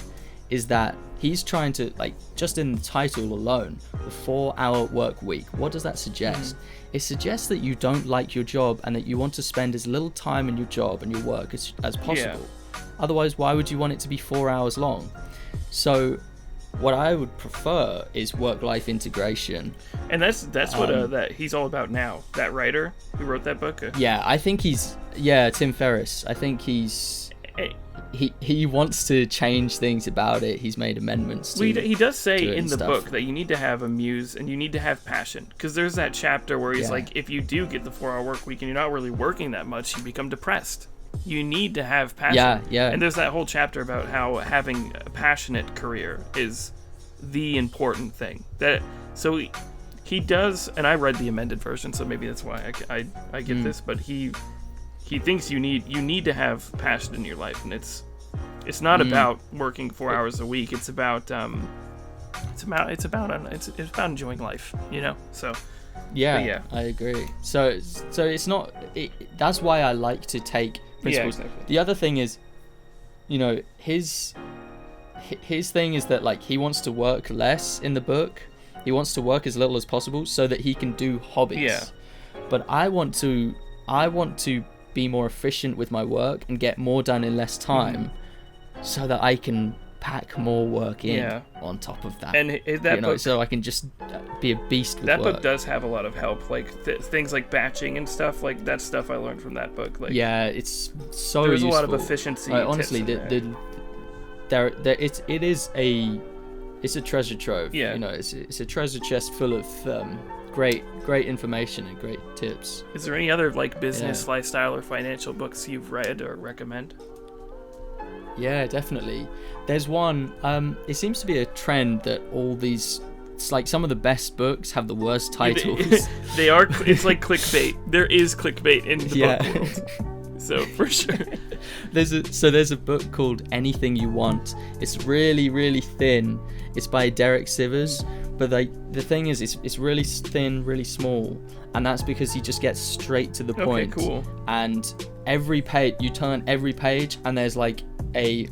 S2: is that he's trying to, like, just in the title alone, the 4-hour work week, what does that suggest? It suggests that you don't like your job and that you want to spend as little time in your job and your work as possible. Otherwise, why would you want it to be 4 hours long? So what I would prefer is work-life integration.
S1: And that's what that he's all about now. That writer who wrote that book.
S2: Yeah, I think Tim Ferriss. I think he wants to change things about it. He's made amendments to
S1: he does say in the
S2: stuff.
S1: book that you need to have a muse and you need to have passion, because there's that chapter where he's like, if you do get the 4-hour work week and you're not really working that much, you become depressed. You need to have passion.
S2: Yeah.
S1: And there's that whole chapter about how having a passionate career is the important thing. So he does, and I read the amended version, so maybe that's why I get this, but he thinks you need to have passion in your life, and it's not about working 4 hours a week. It's about enjoying life, you know. So
S2: yeah, I agree. So it's not. That's why I like to take principles.
S1: Yeah, exactly.
S2: The other thing is, you know, his thing is that, like, he wants to work less in the book. He wants to work as little as possible so that he can do hobbies.
S1: Yeah.
S2: But I want to be more efficient with my work and get more done in less time, so that I can pack more work in on top of that.
S1: And that book,
S2: so I can just be a beast with
S1: that
S2: work.
S1: book does have a lot of help, like things like batching and stuff. Like, that stuff I learned from that book. Like,
S2: yeah, it's so
S1: there's
S2: useful.
S1: a lot of efficiency.
S2: Honestly, it's a treasure trove.
S1: Yeah,
S2: you know, it's a treasure chest full of great information and great tips.
S1: Is there any other, like, business, lifestyle, or financial books you've read or recommend?
S2: Yeah, definitely. There's one. It seems to be a trend that all these, it's like some of the best books have the worst titles.
S1: They are. It's like clickbait. There is clickbait in the book world. So for sure.
S2: There's a book called Anything You Want. It's really, really thin. It's by Derek Sivers, but the thing is, it's really thin, really small, and that's because he just gets straight to the point.
S1: Okay, cool.
S2: And every page, you turn every page, and there's like a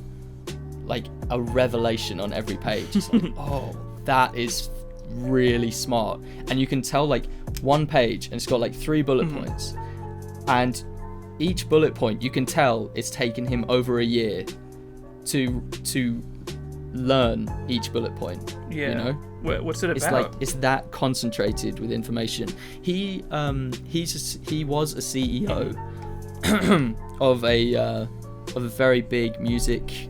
S2: revelation on every page. It's like, oh, that is really smart. And you can tell like one page, and it's got like 3 bullet points, and each bullet point, you can tell it's taken him over a year to learn each bullet point.
S1: Yeah.
S2: You know?
S1: What's it about?
S2: It's like, it's that concentrated with information. He was a CEO of a very big music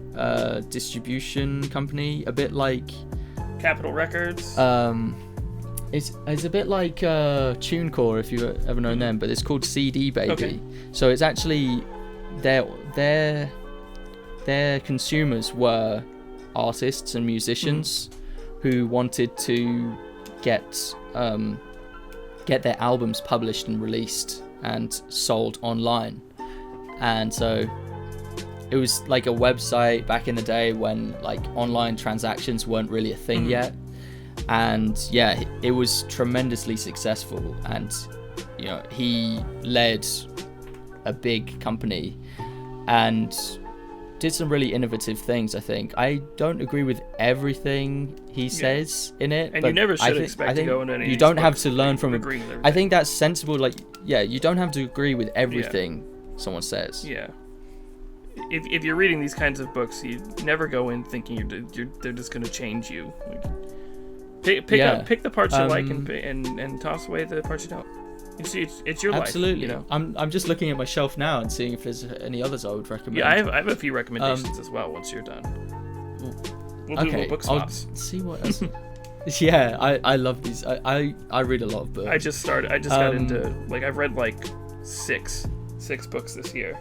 S2: distribution company, a bit like
S1: Capitol Records.
S2: It's a bit like TuneCore, if you've ever known them, but it's called CD Baby.
S1: Okay.
S2: So it's actually their consumers were artists and musicians who wanted to get their albums published and released and sold online. And so it was like a website back in the day when like online transactions weren't really a thing yet. And yeah, it was tremendously successful, and you know, he led a big company and did some really innovative things. I think I don't agree with everything he says in it,
S1: and
S2: but
S1: you never should expect to go into any.
S2: You don't have to learn from it.
S1: Everything.
S2: I think that's sensible. Like, yeah, you don't have to agree with everything someone says.
S1: Yeah. If you're reading these kinds of books, you never go in thinking they're just going to change you. Like, pick the parts you like and toss away the parts you don't. It's your life.
S2: Absolutely.
S1: You know?
S2: I'm just looking at my shelf now and seeing if there's any others I would recommend.
S1: Yeah, I have a few recommendations as well. Once you're done, we'll do little book swaps.
S2: I'll see what else. Yeah, I love these. I read a lot of books.
S1: I just got into, like, I've read like six books this year.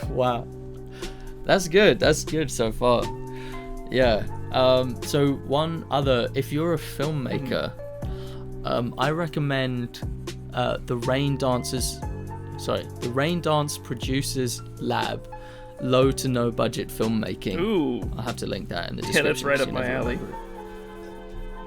S2: Wow, that's good so far. Yeah. So one other, if you're a filmmaker, I recommend the Rain Dance Producers Lab, low to no budget filmmaking.
S1: Ooh,
S2: I'll have to link that in the description.
S1: Yeah, that's right up my alley.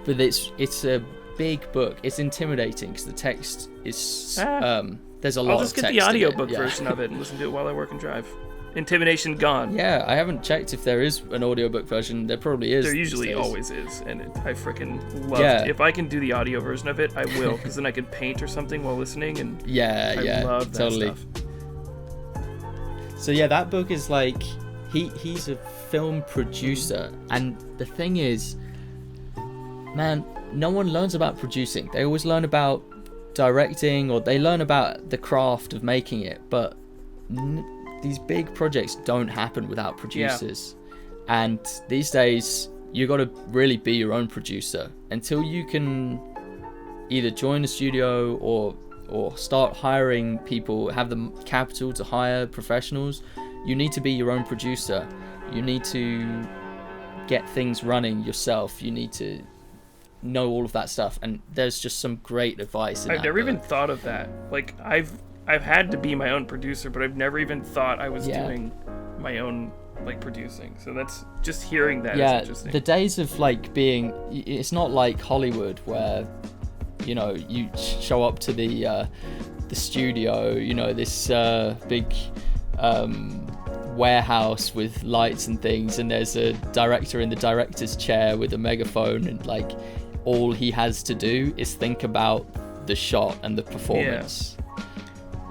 S2: But it's a big book. It's intimidating because the text is there's a lot of text.
S1: I'll just get the audiobook version of it and listen to it while I work and drive. Intimidation gone.
S2: Yeah, I haven't checked if there is an audiobook version. There probably is.
S1: There usually always is, and I freaking love it. If I can do the audio version of it, I will, because then I could paint or something while listening, and I love that
S2: totally.
S1: stuff.
S2: So yeah, that book is like, he's a film producer, and the thing is, man, no one learns about producing. They always learn about directing, or they learn about the craft of making it, but these big projects don't happen without producers. And these days you got to really be your own producer. Until you can either join a studio or start hiring people, have the capital to hire professionals, you need to be your own producer. You need to get things running yourself. You need to know all of that stuff, and there's just some great advice in
S1: I've never even thought of that. Like, I've had to be my own producer, but I've never even thought I was doing my own, like, producing. So that's just hearing that is interesting.
S2: The days of like being, it's not like Hollywood where, you know, you show up to the studio, you know, this big warehouse with lights and things, and there's a director in the director's chair with a megaphone, and like all he has to do is think about the shot and the performance.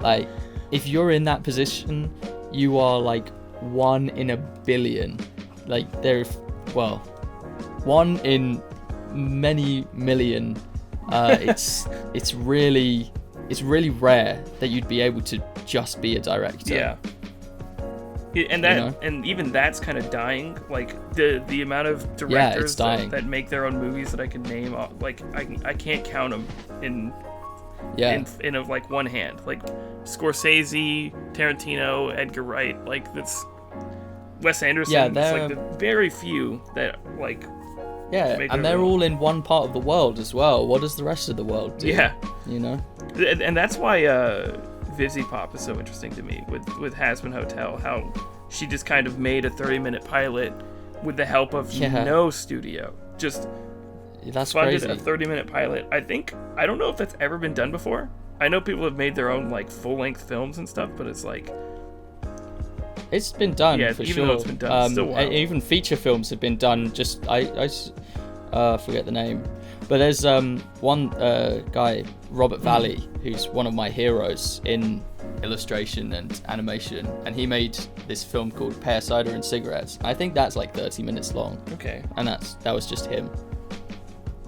S2: Like, if you're in that position, you are like 1 in a billion. Like, one in many million. It's really rare that you'd be able to just be a director.
S1: Yeah. And that, and even that's kind of dying. Like, the amount of directors that make their own movies that I can name, like, I can't count them in like one hand. Like Scorsese, Tarantino, Edgar Wright, like, that's Wes Anderson. Yeah, it's like the very few that, like,
S2: and they're all in one part of the world as well. What does the rest of the world do?
S1: Yeah,
S2: you know.
S1: And that's why Vizzy Pop is so interesting to me with Hazbin Hotel, how she just kind of made a 30-minute pilot with the help of no studio. Just
S2: that's
S1: funded
S2: crazy.
S1: A 30-minute pilot. I don't know if that's ever been done before. I know people have made their own like full-length films and stuff, but it's like
S2: it's been done for
S1: even
S2: sure.
S1: Though it's been done, it's still wild.
S2: Even feature films have been done. Just I forget the name, but there's one guy, Robert Valley, who's one of my heroes in illustration and animation, and he made this film called Pear Cider and Cigarettes. I think that's like 30 minutes long.
S1: Okay.
S2: And that was just him,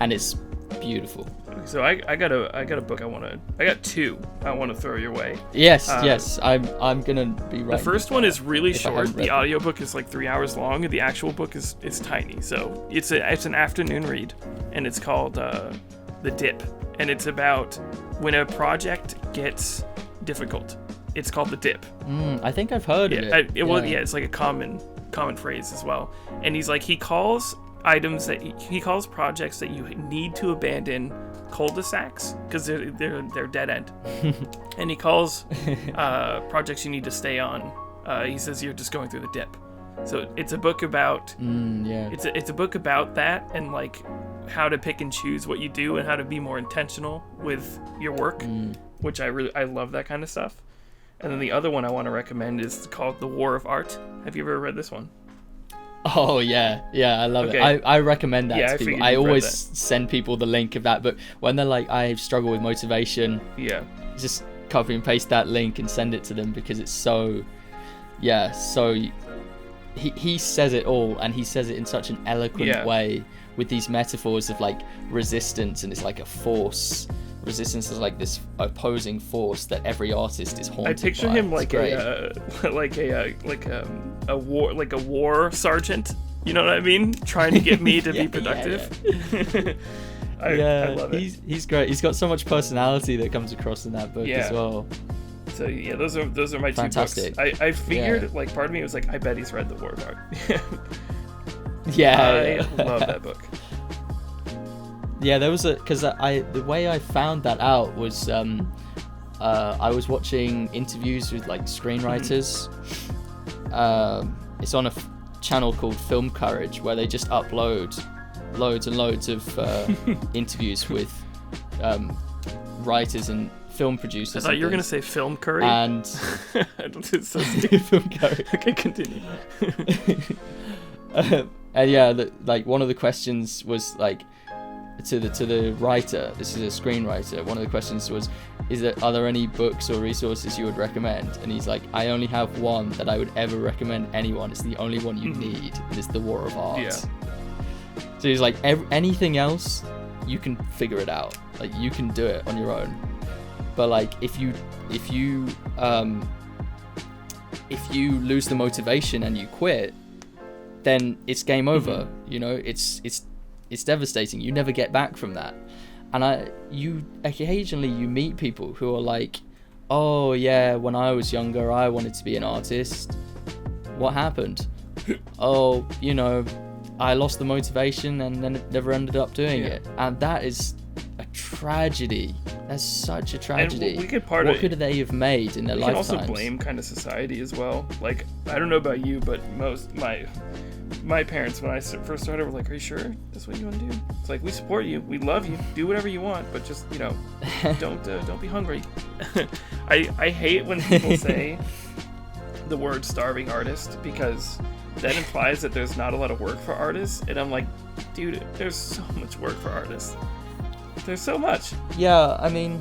S2: and it's beautiful.
S1: So I got a book I got two I want to throw your way.
S2: Yes, I'm gonna be right.
S1: The first one is really short. The audiobook is like 3 hours long, and the actual book is tiny. So it's an afternoon read, and it's called The Dip, and it's about when a project gets difficult. It's called The Dip.
S2: I think I've heard of it.
S1: It's like a common phrase as well. And he's like, he calls projects that you need to abandon cul-de-sacs because they're dead end. And he calls projects you need to stay on. He says you're just going through the dip. So it's a book about it's a book about that, and like how to pick and choose what you do and how to be more intentional with your work, which I love that kind of stuff. And then the other one I want to recommend is called The War of Art. Have you ever read this one?
S2: Oh yeah, I love it. I recommend that to people. I always send people the link of that book when they're like, I struggle with motivation.
S1: Yeah,
S2: just copy and paste that link and send it to them because it's so he says it all, and he says it in such an eloquent way with these metaphors of like resistance, and it's like a force. Resistance is like this opposing force that every artist is haunted by.
S1: I picture him like a war sergeant. You know what I mean? Trying to get me to be productive. I love it.
S2: He's great. He's got so much personality that comes across in that book as well.
S1: So those are my
S2: Fantastic.
S1: two books. I figured like part of me was like, I bet he's read The War of Art.
S2: I
S1: love that book.
S2: Yeah, there was the way I found that out was I was watching interviews with like screenwriters. It's on a channel called Film Courage where they just upload loads and loads of interviews with writers and film producers.
S1: I thought you were going to say Film Curry.
S2: And
S1: it's so stupid.
S2: Film Curry.
S1: Okay, continue.
S2: And like one of the questions was like, to the writer, this is a screenwriter, one of the questions was, are there any books or resources you would recommend? And he's like, I only have one that I would ever recommend anyone. It's the only one you need, and it's The War of Art. So he's like, anything else you can figure it out, like you can do it on your own, but like if you lose the motivation and you quit, then it's game over. You know, it's devastating. You never get back from that. And you occasionally meet people who are like, oh yeah, when I was younger I wanted to be an artist. What happened? Oh, I lost the motivation and then never ended up doing it. And that is a tragedy. That's such a tragedy. What could they have made in their lifetimes?
S1: We can also blame kind of society as well. Like, I don't know about you, but my parents, when I first started, were like, are you sure that's what you want to do? It's like, we support you, we love you, do whatever you want, but just don't be hungry. I hate when people say the word starving artist, because that implies that there's not a lot of work for artists, and I'm like, dude, there's so much work for artists. There's so much.
S2: Yeah, I mean,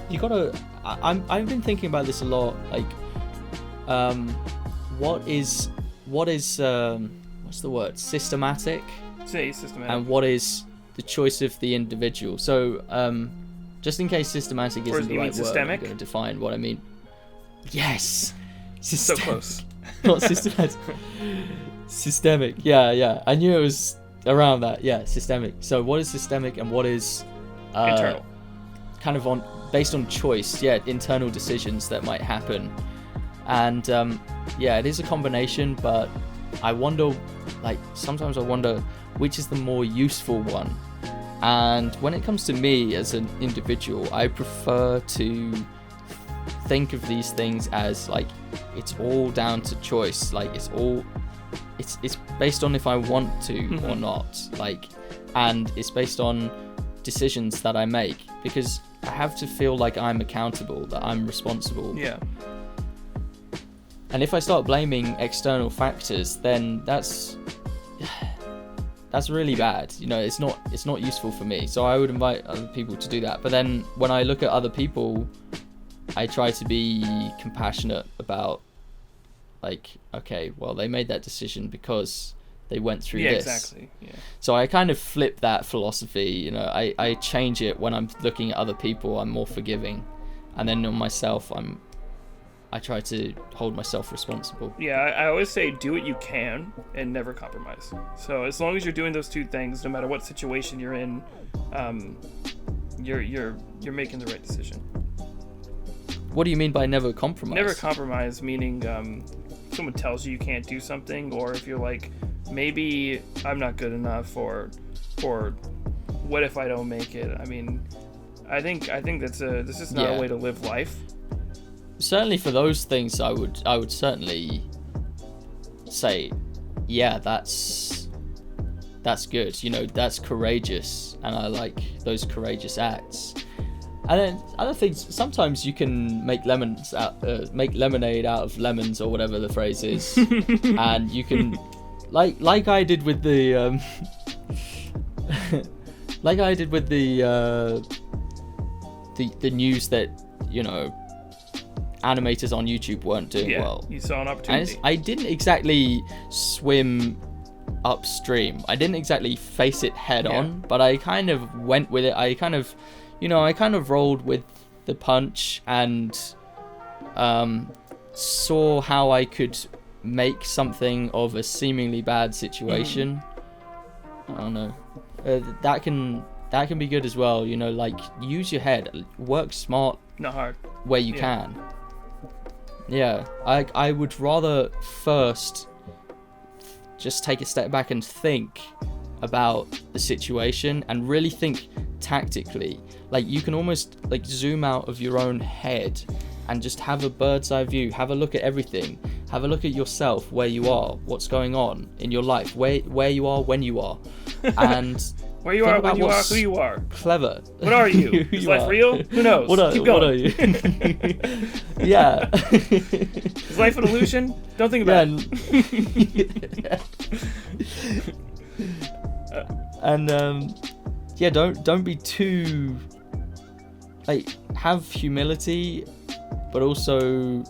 S2: you gotta. I've been thinking about this a lot. Like, what is what's the word? Systematic.
S1: Say systematic.
S2: And what is the choice of the individual? So, just in case systematic isn't the right
S1: systemic?
S2: word, I'm going to define what I mean. Yes.
S1: So close.
S2: Not systematic. Systemic. Yeah. I knew it was around that. Yeah, systemic. So what is systemic and what is
S1: internal?
S2: Kind of based on choice. Yeah, internal decisions that might happen. And it is a combination, but I wonder, like, sometimes I wonder which is the more useful one. And when it comes to me as an individual, I prefer to think of these things as like it's all down to choice. Like it's based on if I want to or not. Like, and it's based on decisions that I make, because I have to feel like I'm accountable, that I'm responsible.
S1: Yeah.
S2: And if I start blaming external factors, then that's really bad. You know, it's not useful for me. So I would invite other people to do that. But then when I look at other people, I try to be compassionate about, like, okay, well, they made that decision because they went through this.
S1: Yeah, exactly. Yeah.
S2: So I kind of flip that philosophy. You know, I change it when I'm looking at other people. I'm more forgiving, and then on myself, I try to hold myself responsible.
S1: Yeah, I always say do what you can and never compromise. So as long as you're doing those two things, no matter what situation you're in, you're making the right decision.
S2: What do you mean by never compromise?
S1: Never compromise, meaning someone tells you can't do something, or if you're like, maybe I'm not good enough, or what if I don't make it? I mean, I think this is not a way to live life.
S2: Certainly for those things, I would certainly say, yeah, that's good. You know, that's courageous, and I like those courageous acts. And then other things, sometimes you can make lemonade out of lemons, or whatever the phrase is, and you can, like I did with the the news that, you know, animators on YouTube weren't doing well.
S1: You saw an opportunity.
S2: And I didn't exactly swim upstream. I didn't exactly face it head on, but I kind of went with it. I kind of rolled with the punch and saw how I could make something of a seemingly bad situation. I don't know. That can be good as well. You know, like, use your head, work smart,
S1: not hard,
S2: where you can. Yeah, I would rather first just take a step back and think about the situation and really think tactically. Like, you can almost like zoom out of your own head and just have a bird's eye view, have a look at everything, have a look at yourself, where you are, what's going on in your life, where you are when you are, and
S1: where you are when you are, who you are.
S2: Clever.
S1: What are you? Is life real? Who knows? Keep going.
S2: What are you? Yeah.
S1: Is life an illusion? Don't think about it.
S2: And don't be too, like, have humility, but also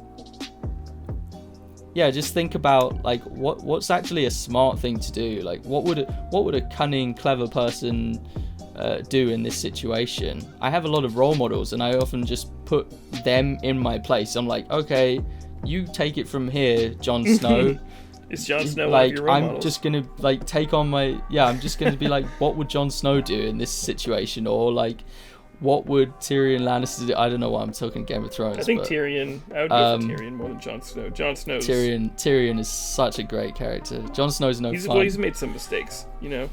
S2: just think about, like, what's actually a smart thing to do. Like, what would a cunning, clever person do in this situation? I have a lot of role models, and I often just put them in my place. I'm like, okay, you take it from here, Jon Snow.
S1: Is Jon Snow
S2: like,
S1: one of your role
S2: I'm
S1: models?
S2: just gonna like take on my I'm just gonna be like, what would Jon Snow do in this situation? Or like, what would Tyrion Lannister do? I don't know why I'm talking Game of Thrones.
S1: I think Tyrion. I would go for Tyrion more than Jon Snow. Jon Snow's
S2: Tyrion is such a great character. Jon Snow's no fun.
S1: Well, he's made some mistakes, you know.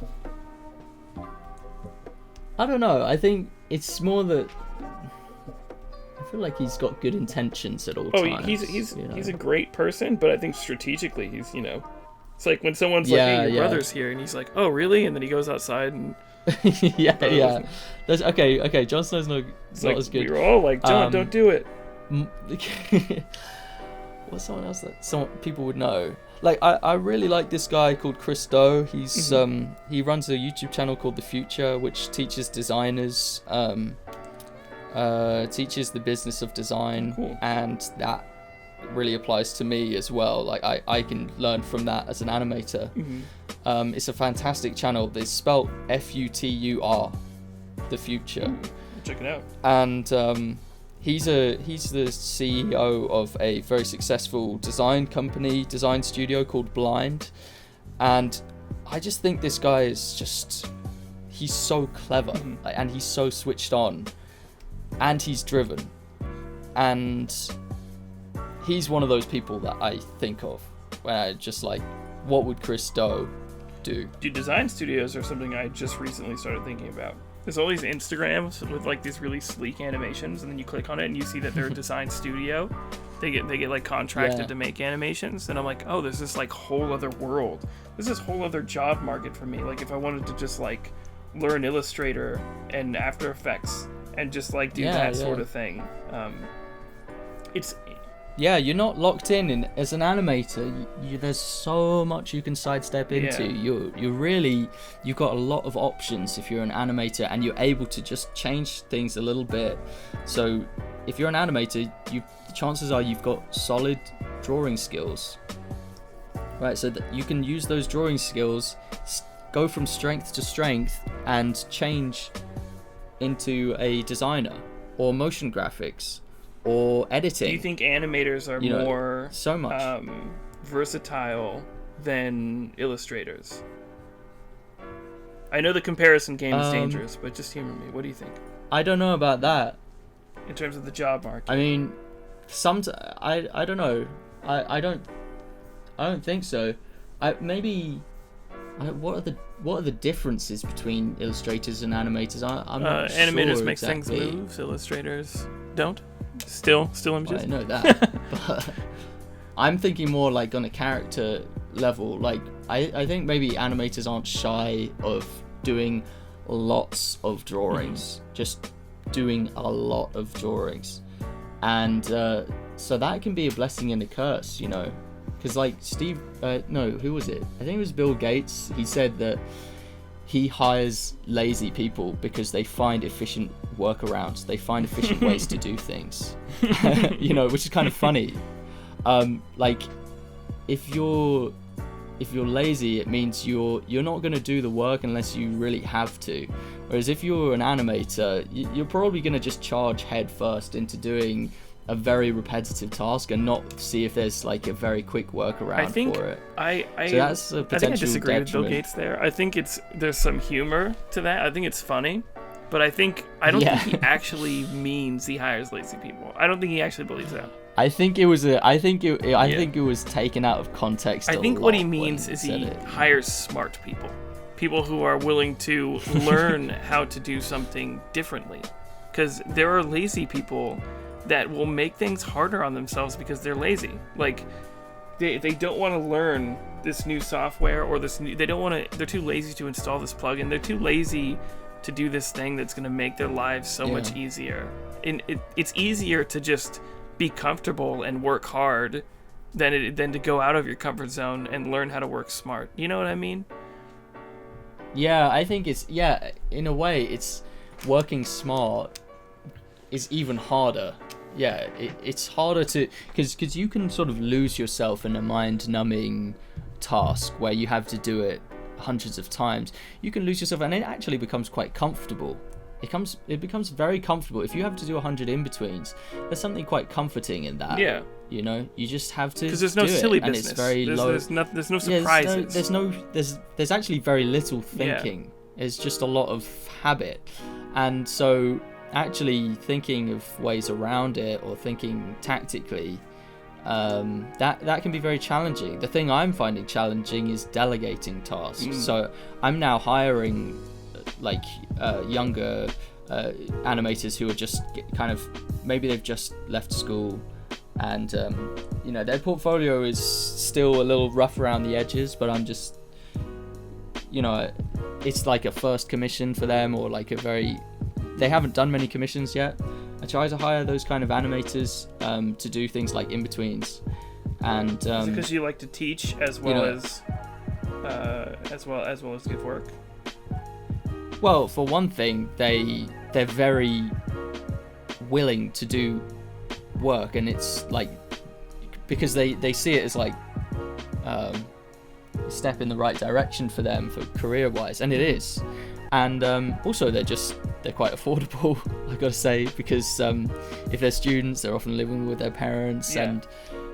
S2: I don't know. I think it's more that I feel like he's got good intentions at all times.
S1: He's a great person, but I think strategically he's, you know, it's like when someone's like, hey, your brother's here, and he's like, oh really? And then he goes outside and
S2: That's okay. Jon Snow's not
S1: like,
S2: as good.
S1: We were all like, Jon, don't do it.
S2: What's someone else that people would know? Like, I really like this guy called Chris Do. He's he runs a YouTube channel called The Future, which teaches designers, teaches the business of design. Cool. And that really applies to me as well. Like, I can learn from that as an animator. It's a fantastic channel. It's spelled Futur, The Future.
S1: Check it out.
S2: And he's the CEO of a very successful design studio called Blind. And I just think this guy is he's so clever, and he's so switched on, and he's driven, and he's one of those people that I think of when I just like, what would Chris Do do?
S1: Design studios are something I just recently started thinking about. There's all these Instagrams with like these really sleek animations, and then you click on it and you see that they're a design studio. They get like contracted to make animations, and I'm like, oh, there's this like whole other world. There's this whole other job market for me. Like if I wanted to just like learn Illustrator and After Effects and just like do that sort of thing.
S2: You're not locked in as an animator. There's so much you can sidestep into. You've got a lot of options if you're an animator, and you're able to just change things a little bit. So if you're an animator, chances are you've got solid drawing skills, right? So that you can use those drawing skills, go from strength to strength, and change into a designer or motion graphics or editing.
S1: Do you think animators are more
S2: so much
S1: versatile than illustrators? I know the comparison game is dangerous, but just humor me. What do you think?
S2: I don't know about that.
S1: In terms of the job market.
S2: I mean, I don't know. I don't think so. What are the differences between illustrators and animators? I'm not sure.
S1: Animators make
S2: exactly.
S1: things move. Illustrators don't. Still images.
S2: Well, I know that. But I'm thinking more like on a character level. Like I think maybe animators aren't shy of doing lots of drawings. Just doing a lot of drawings. And so that can be a blessing and a curse, because like who was it? I think it was Bill Gates. He said that he hires lazy people because they find efficient workarounds. They find efficient ways to do things, which is kind of funny. Like if you're lazy, it means you're not going to do the work unless you really have to. Whereas if you're an animator, you're probably going to just charge head first into doing a very repetitive task and not see if there's like a very quick workaround for it. So that's a potential
S1: I think I disagree
S2: detriment.
S1: with Bill Gates there. I think there's some humor to that. I think it's funny, but I don't think he actually means he hires lazy people. I don't think he actually believes that.
S2: I think it was taken out of context.
S1: I think what he means is he hires smart people. People who are willing to learn how to do something differently. Because there are lazy people that will make things harder on themselves because they're lazy. Like, they don't want to learn this new software or they're too lazy to install this plugin. They're too lazy to do this thing that's going to make their lives so much easier. And it's easier to just be comfortable and work hard than to go out of your comfort zone and learn how to work smart. You know what I mean?
S2: Yeah, I think in a way, it's working smart is even harder. Yeah, it's harder to, because you can sort of lose yourself in a mind-numbing task where you have to do it hundreds of times. You can lose yourself, and it actually becomes quite comfortable. It becomes very comfortable. If you have to do 100 in-betweens, there's something quite comforting in that.
S1: Yeah.
S2: You just have to.
S1: Because there's no silly business.
S2: And it's very low.
S1: There's no surprises.
S2: There's actually very little thinking. Yeah. It's just a lot of habit, and so actually thinking of ways around it or thinking tactically, that can be very challenging. The thing I'm finding challenging is delegating tasks. So I'm now hiring younger animators who are just kind of, maybe they've just left school and their portfolio is still a little rough around the edges, but I'm just, it's like a first commission for them, or like they haven't done many commissions yet. I try to hire those kind of animators to do things like in-betweens. And
S1: is it because you like to teach as well as give work?
S2: Well, for one thing, they're very willing to do work, and it's like, because they see it as like a step in the right direction for them, for career-wise, and it is. And also they're quite affordable, I gotta say, because if they're students, they're often living with their parents, and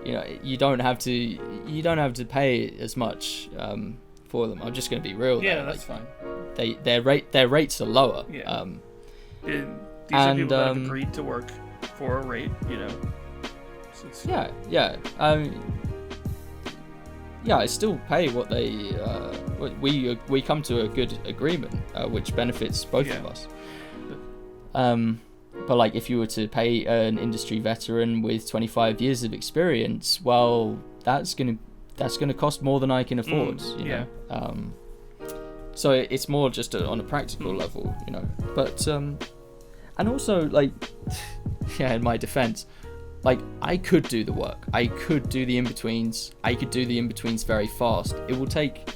S2: you don't have to pay as much for them. I'm just gonna be real.
S1: Yeah, that's fine.
S2: Their rates are lower.
S1: Yeah. These are people that have agreed to work for a rate,
S2: Yeah. I still pay what they. We come to a good agreement, which benefits both of us. But like, if you were to pay an industry veteran with 25 years of experience, well, that's gonna cost more than I can afford. You know. So it's more just on a practical level, you know. But and also, like, in my defense, like, I could do the work. I could do the in-betweens. I could do the in-betweens very fast. It will take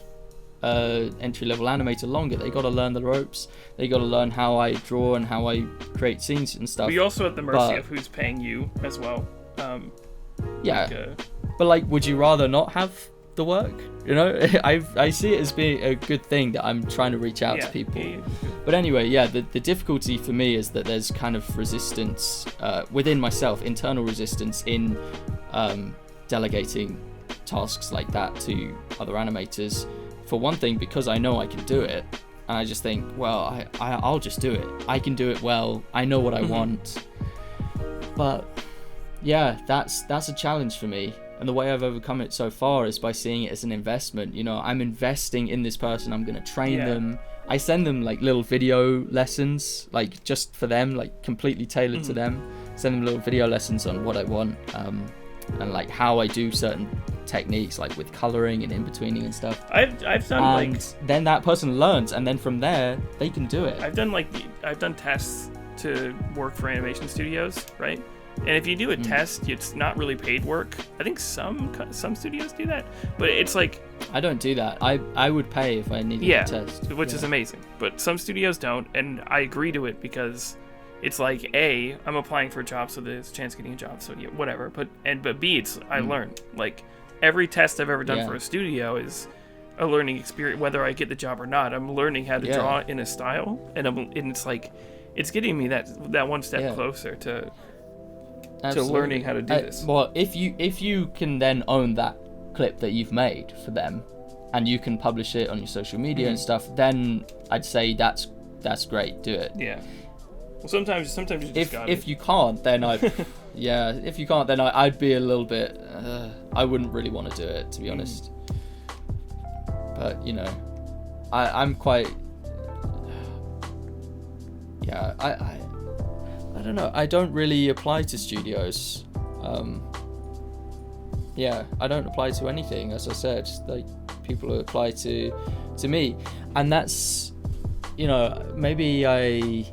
S2: entry-level animator longer. They got to learn the ropes. They got to learn how I draw and how I create scenes and stuff.
S1: But you're also at the mercy of who's paying you as well.
S2: But like, would you rather not have the work? You know, I see it as being a good thing that I'm trying to reach out to people. But anyway, the difficulty for me is that there's kind of resistance within myself, internal resistance in delegating tasks like that to other animators. For one thing, because I know I can do it, and I just think, well, I'll just do it. I can do it well. I know what I want. But yeah, that's a challenge for me. And the way I've overcome it so far is by seeing it as an investment. You know, I'm investing in this person. I'm going to train them. I send them like little video lessons, like just for them, like completely tailored to them. Send them little video lessons on what I want, and like how I do certain techniques, like with coloring and in-betweening and stuff.
S1: I've done
S2: and then that person learns, and then from there they can do it.
S1: I've done tests to work for animation studios, right? And if you do a test, it's not really paid work. I think some studios do that, but it's like,
S2: I don't do that. I would pay if I needed a test,
S1: which is amazing. But some studios don't, and I agree to it because it's like, A, I'm applying for a job, so there's a chance of getting a job, so yeah, whatever. But B, it's I learn. Like, every test I've ever done for a studio is a learning experience, whether I get the job or not. I'm learning how to draw in a style, and it's like, it's getting me that one step closer to learning how to do this.
S2: Well, if you can then own that clip that you've made for them, and you can publish it on your social media and stuff, then I'd say that's great. Do it.
S1: Yeah. Well, sometimes you just gotta.
S2: If you can't, then I'd be a little bit. I wouldn't really want to do it, to be honest. But you know, I'm quite. Yeah, I don't know. I don't really apply to studios. I don't apply to anything, as I said. Like, people apply to me, and that's, you know, maybe I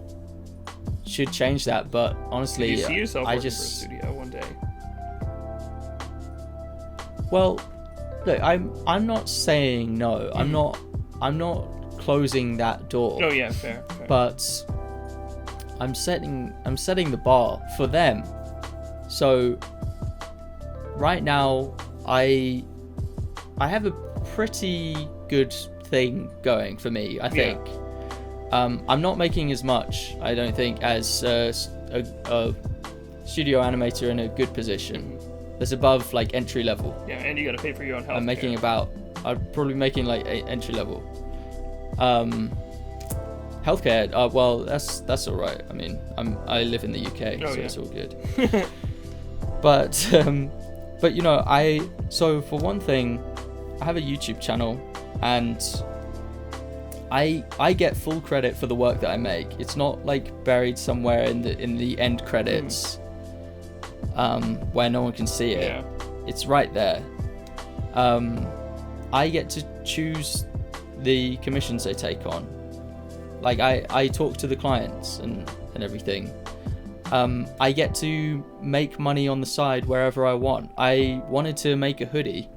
S2: should change that. But honestly,
S1: you see yourself working for a studio one day?
S2: Well, look, I'm not saying no. I'm not closing that door.
S1: Oh yeah, fair.
S2: But I'm setting the bar for them. So right now I have a pretty good thing going for me, I think. I'm not making as much, I don't think, as a studio animator in a good position. That's above like entry level.
S1: Yeah, and you gotta pay for your own health.
S2: I'm probably making like entry level. Healthcare, well, that's all right. I mean, I live in the UK, it's all good. But you know, so for one thing, I have a YouTube channel, and I get full credit for the work that I make. It's not like buried somewhere in the end credits, where no one can see it. Yeah. It's right there. I get to choose the commissions I take on. Like, I talk to the clients and everything. I get to make money on the side wherever I want. I wanted to make a hoodie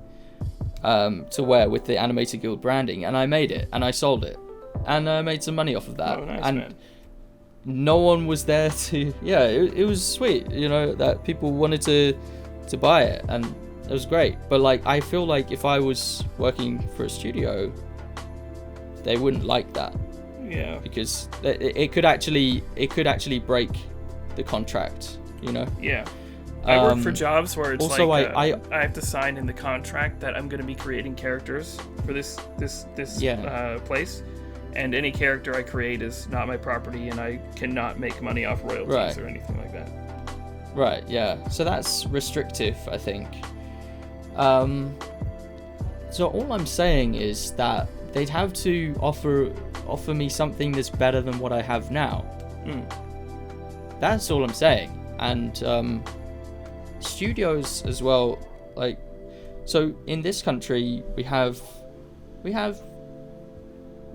S2: to wear with the Animator Guild branding, and I made it, and I sold it, and I made some money off of that.
S1: Oh, nice,
S2: and
S1: man.
S2: No one was there to... Yeah, it was sweet, you know, that people wanted to buy it, and it was great. But, like, I feel like if I was working for a studio, they wouldn't like that.
S1: Yeah.
S2: Because it could actually break the contract, you know?
S1: Yeah. I work for jobs where it's
S2: also,
S1: like I have to sign in the contract that I'm going to be creating characters for this place, and any character I create is not my property, and I cannot make money off royalties or anything like that. Right.
S2: Yeah. So that's restrictive, I think. So all I'm saying is that they'd have to offer me something that's better than what I have now. That's all I'm saying. And studios as well, like, so in this country we have a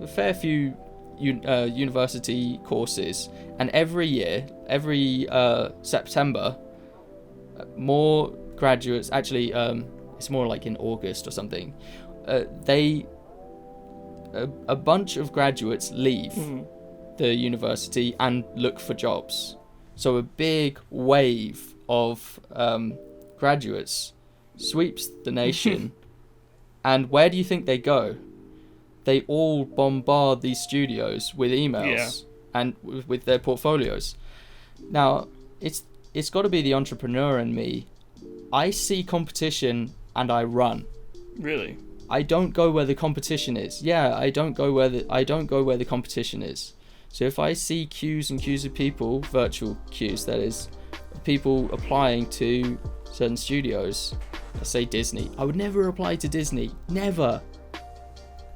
S2: fair few university courses, and every September more graduates, actually it's more like in August or something, a bunch of graduates leave the university and look for jobs. So a big wave of graduates sweeps the nation. And where do you think they go? They all bombard these studios with emails and with their portfolios. Now, it's got to be the entrepreneur in me. I see competition and I run.
S1: Really?
S2: I don't go where the competition is. Yeah, I don't go where the competition is. So if I see queues and queues of people, virtual queues that is, people applying to certain studios, let's say Disney, I would never apply to Disney. Never.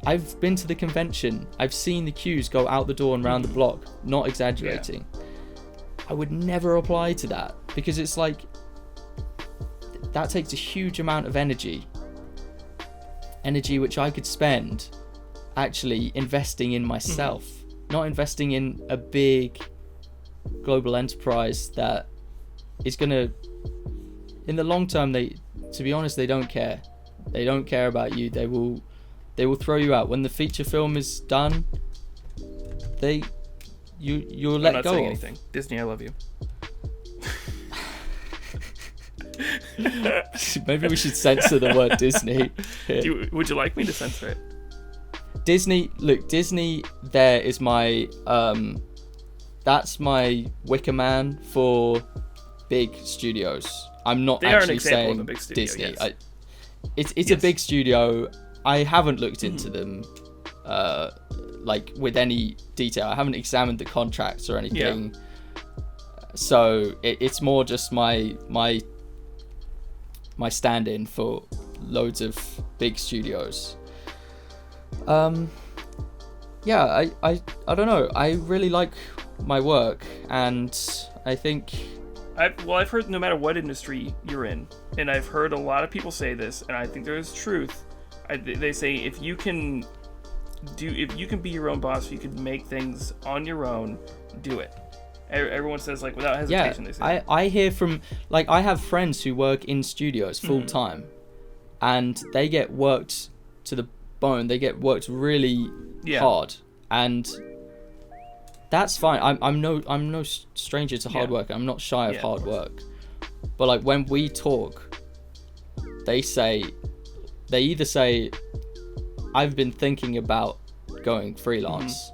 S2: I've been to the convention. I've seen the queues go out the door and round the block. Not exaggerating. Yeah. I would never apply to that because it's like that takes a huge amount of energy which I could spend actually investing in myself, not investing in a big global enterprise that is gonna, in the long term, to be honest, they don't care. They don't care about you. They will throw you out when the feature film is done. You'll let go. I'm not saying anything.
S1: Disney, I love you.
S2: Maybe we should censor the word Disney.
S1: Would you like me to censor it?
S2: Disney, look, Disney there is my that's my wicker man for big studios. I'm not actually saying of a big studio, Disney. Yes. It's a big studio. I haven't looked into them like with any detail. I haven't examined the contracts or anything. So it's more just my stand-in for loads of big studios. I don't know. I really like my work, and I think
S1: I've heard no matter what industry you're in, and I've heard a lot of people say this, and I think there is truth. They say if you can be your own boss, if you can make things on your own, do it. Everyone says, like, without hesitation.
S2: Yeah,
S1: they say
S2: I hear from, like, I have friends who work in studios full time, and they get worked to the bone. They get worked really hard, and that's fine. I'm no stranger to hard work. I'm not shy of hard work, but like when we talk, they either say, I've been thinking about going freelance.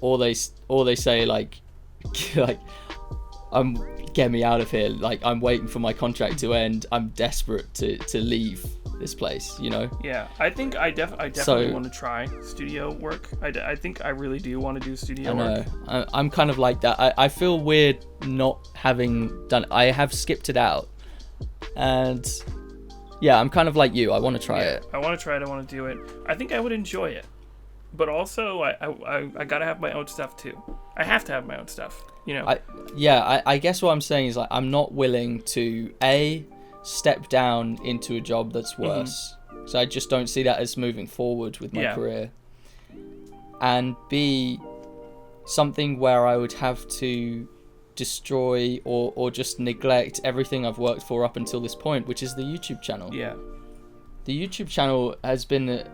S2: Or they say like get me out of here, like I'm waiting for my contract to end, I'm desperate to leave this place, you know.
S1: I think I definitely want to try studio work. I think I really do want to do studio work.
S2: I'm kind of like that. I feel weird not having done it. I have skipped it out, and I'm kind of like you. I want to try it.
S1: I want to try it. I want to do it. I think I would enjoy it. But also, I gotta have my own stuff too. I have to have my own stuff, you know.
S2: I guess what I'm saying is, like, I'm not willing to step down into a job that's worse. So I just don't see that as moving forward with my career. And B, something where I would have to destroy or just neglect everything I've worked for up until this point, which is the YouTube channel.
S1: Yeah.
S2: The YouTube channel has been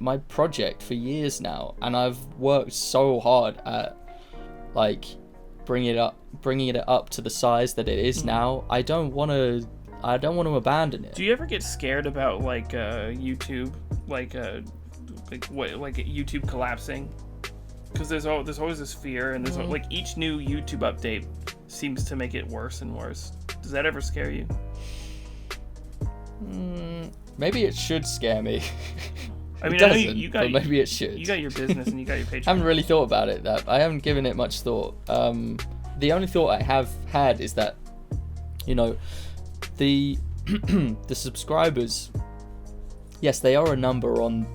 S2: my project for years now, and I've worked so hard at like bringing it up to the size that it is now. I don't want to abandon it.
S1: Do you ever get scared about like YouTube, like YouTube collapsing? Because there's always this fear, and there's like each new YouTube update seems to make it worse and worse. Does that ever scare you?
S2: Maybe it should scare me.
S1: I mean,
S2: but
S1: maybe it should. You got your business and you got your Patreon.
S2: I haven't really thought about it. I haven't given it much thought. The only thought I have had is that, you know, the the subscribers, yes, they are a number on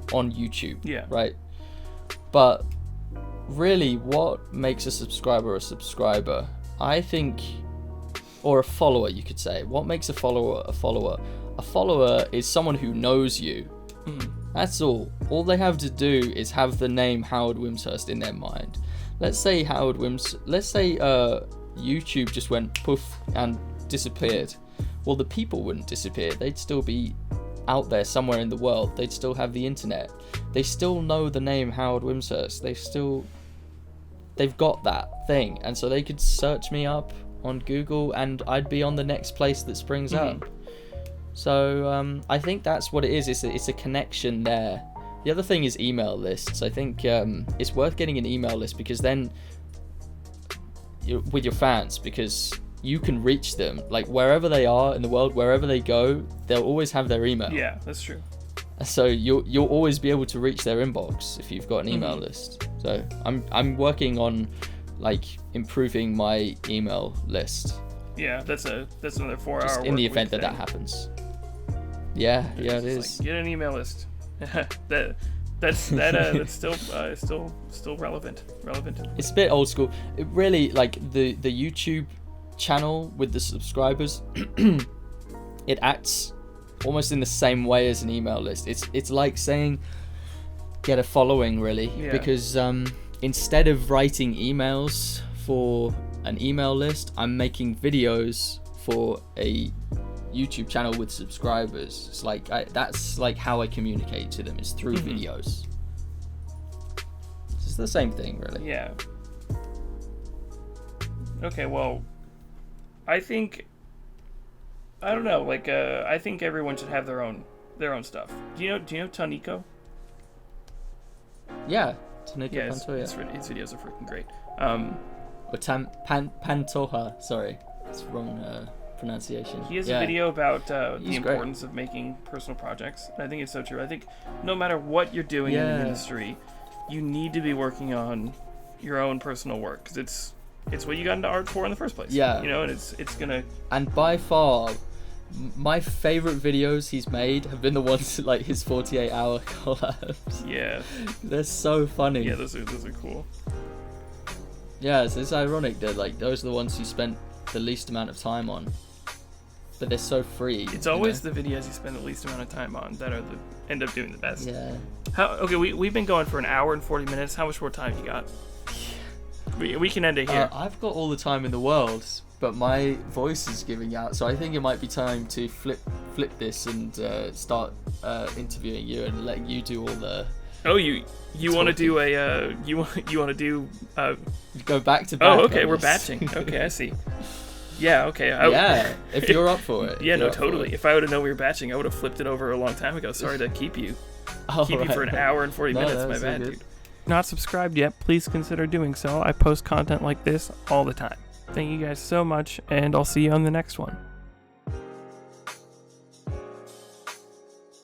S2: YouTube.
S1: Yeah.
S2: Right. But really, what makes a subscriber a subscriber? I think, or a follower, you could say. What makes a follower a follower? A follower is someone who knows you. That's all. All they have to do is have the name Howard Wimshurst in their mind. Let's say YouTube just went poof and disappeared. Well, the people wouldn't disappear. They'd still be out there somewhere in the world. They'd still have the internet. They still know the name Howard Wimshurst. They've got that thing, and so they could search me up on Google and I'd be on the next place that springs up. So I think that's what it is. It's a connection there. The other thing is email lists. I think it's worth getting an email list, because then with your fans, because you can reach them like wherever they are in the world, wherever they go, they'll always have their email.
S1: Yeah, that's true.
S2: So you'll always be able to reach their inbox if you've got an email list. So I'm working on like improving my email list.
S1: Yeah, that's another 4 hour.
S2: In the event that happens. Yeah, it is.
S1: Like, get an email list. That's still relevant.
S2: It's a bit old school. It really, like the YouTube channel with the subscribers, it acts almost in the same way as an email list. It's like saying get a following, really, because instead of writing emails for an email list, I'm making videos for a YouTube channel with subscribers. It's like that's like how I communicate to them, is through videos. It's the same thing, really.
S1: Yeah. Okay, well, I don't know, like I think everyone should have their own stuff. Do you know Taniko?
S2: Yeah, Taniko Pantoja.
S1: His videos are freaking great.
S2: Or Pantoja, sorry, it's wrong pronunciation.
S1: He has a video about the importance
S2: great.
S1: of making personal projects, and I think it's so true. I think no matter what you're doing in the industry, you need to be working on your own personal work, because it's what you got into art for in the first place.
S2: Yeah.
S1: You know, and it's gonna.
S2: And by far, my favorite videos he's made have been the ones like his 48-hour collabs.
S1: Yeah.
S2: They're so funny.
S1: Yeah, those are cool.
S2: Yeah, it's ironic that like those are the ones he spent the least amount of time on, but they're so free.
S1: It's always the videos you spend the least amount of time on that are end up doing the best.
S2: Yeah.
S1: Okay, we've been going for an hour and 40 minutes. How much more time you got? We can end it here.
S2: I've got all the time in the world, but my voice is giving out, so I think it might be time to flip this and start interviewing you and letting you do all the.
S1: Oh, you want to do a you want to do
S2: go back to back.
S1: Oh, okay, we're batching. Okay, I see. Yeah, okay.
S2: Yeah, if you're up for it.
S1: Yeah, no, totally. If I would have known we were batching, I would have flipped it over a long time ago. Sorry to keep you you for an hour and 40 minutes. My bad, dude. Not subscribed yet, please consider doing so. I post content like this all the time. Thank you guys so much, and I'll see you on the next one.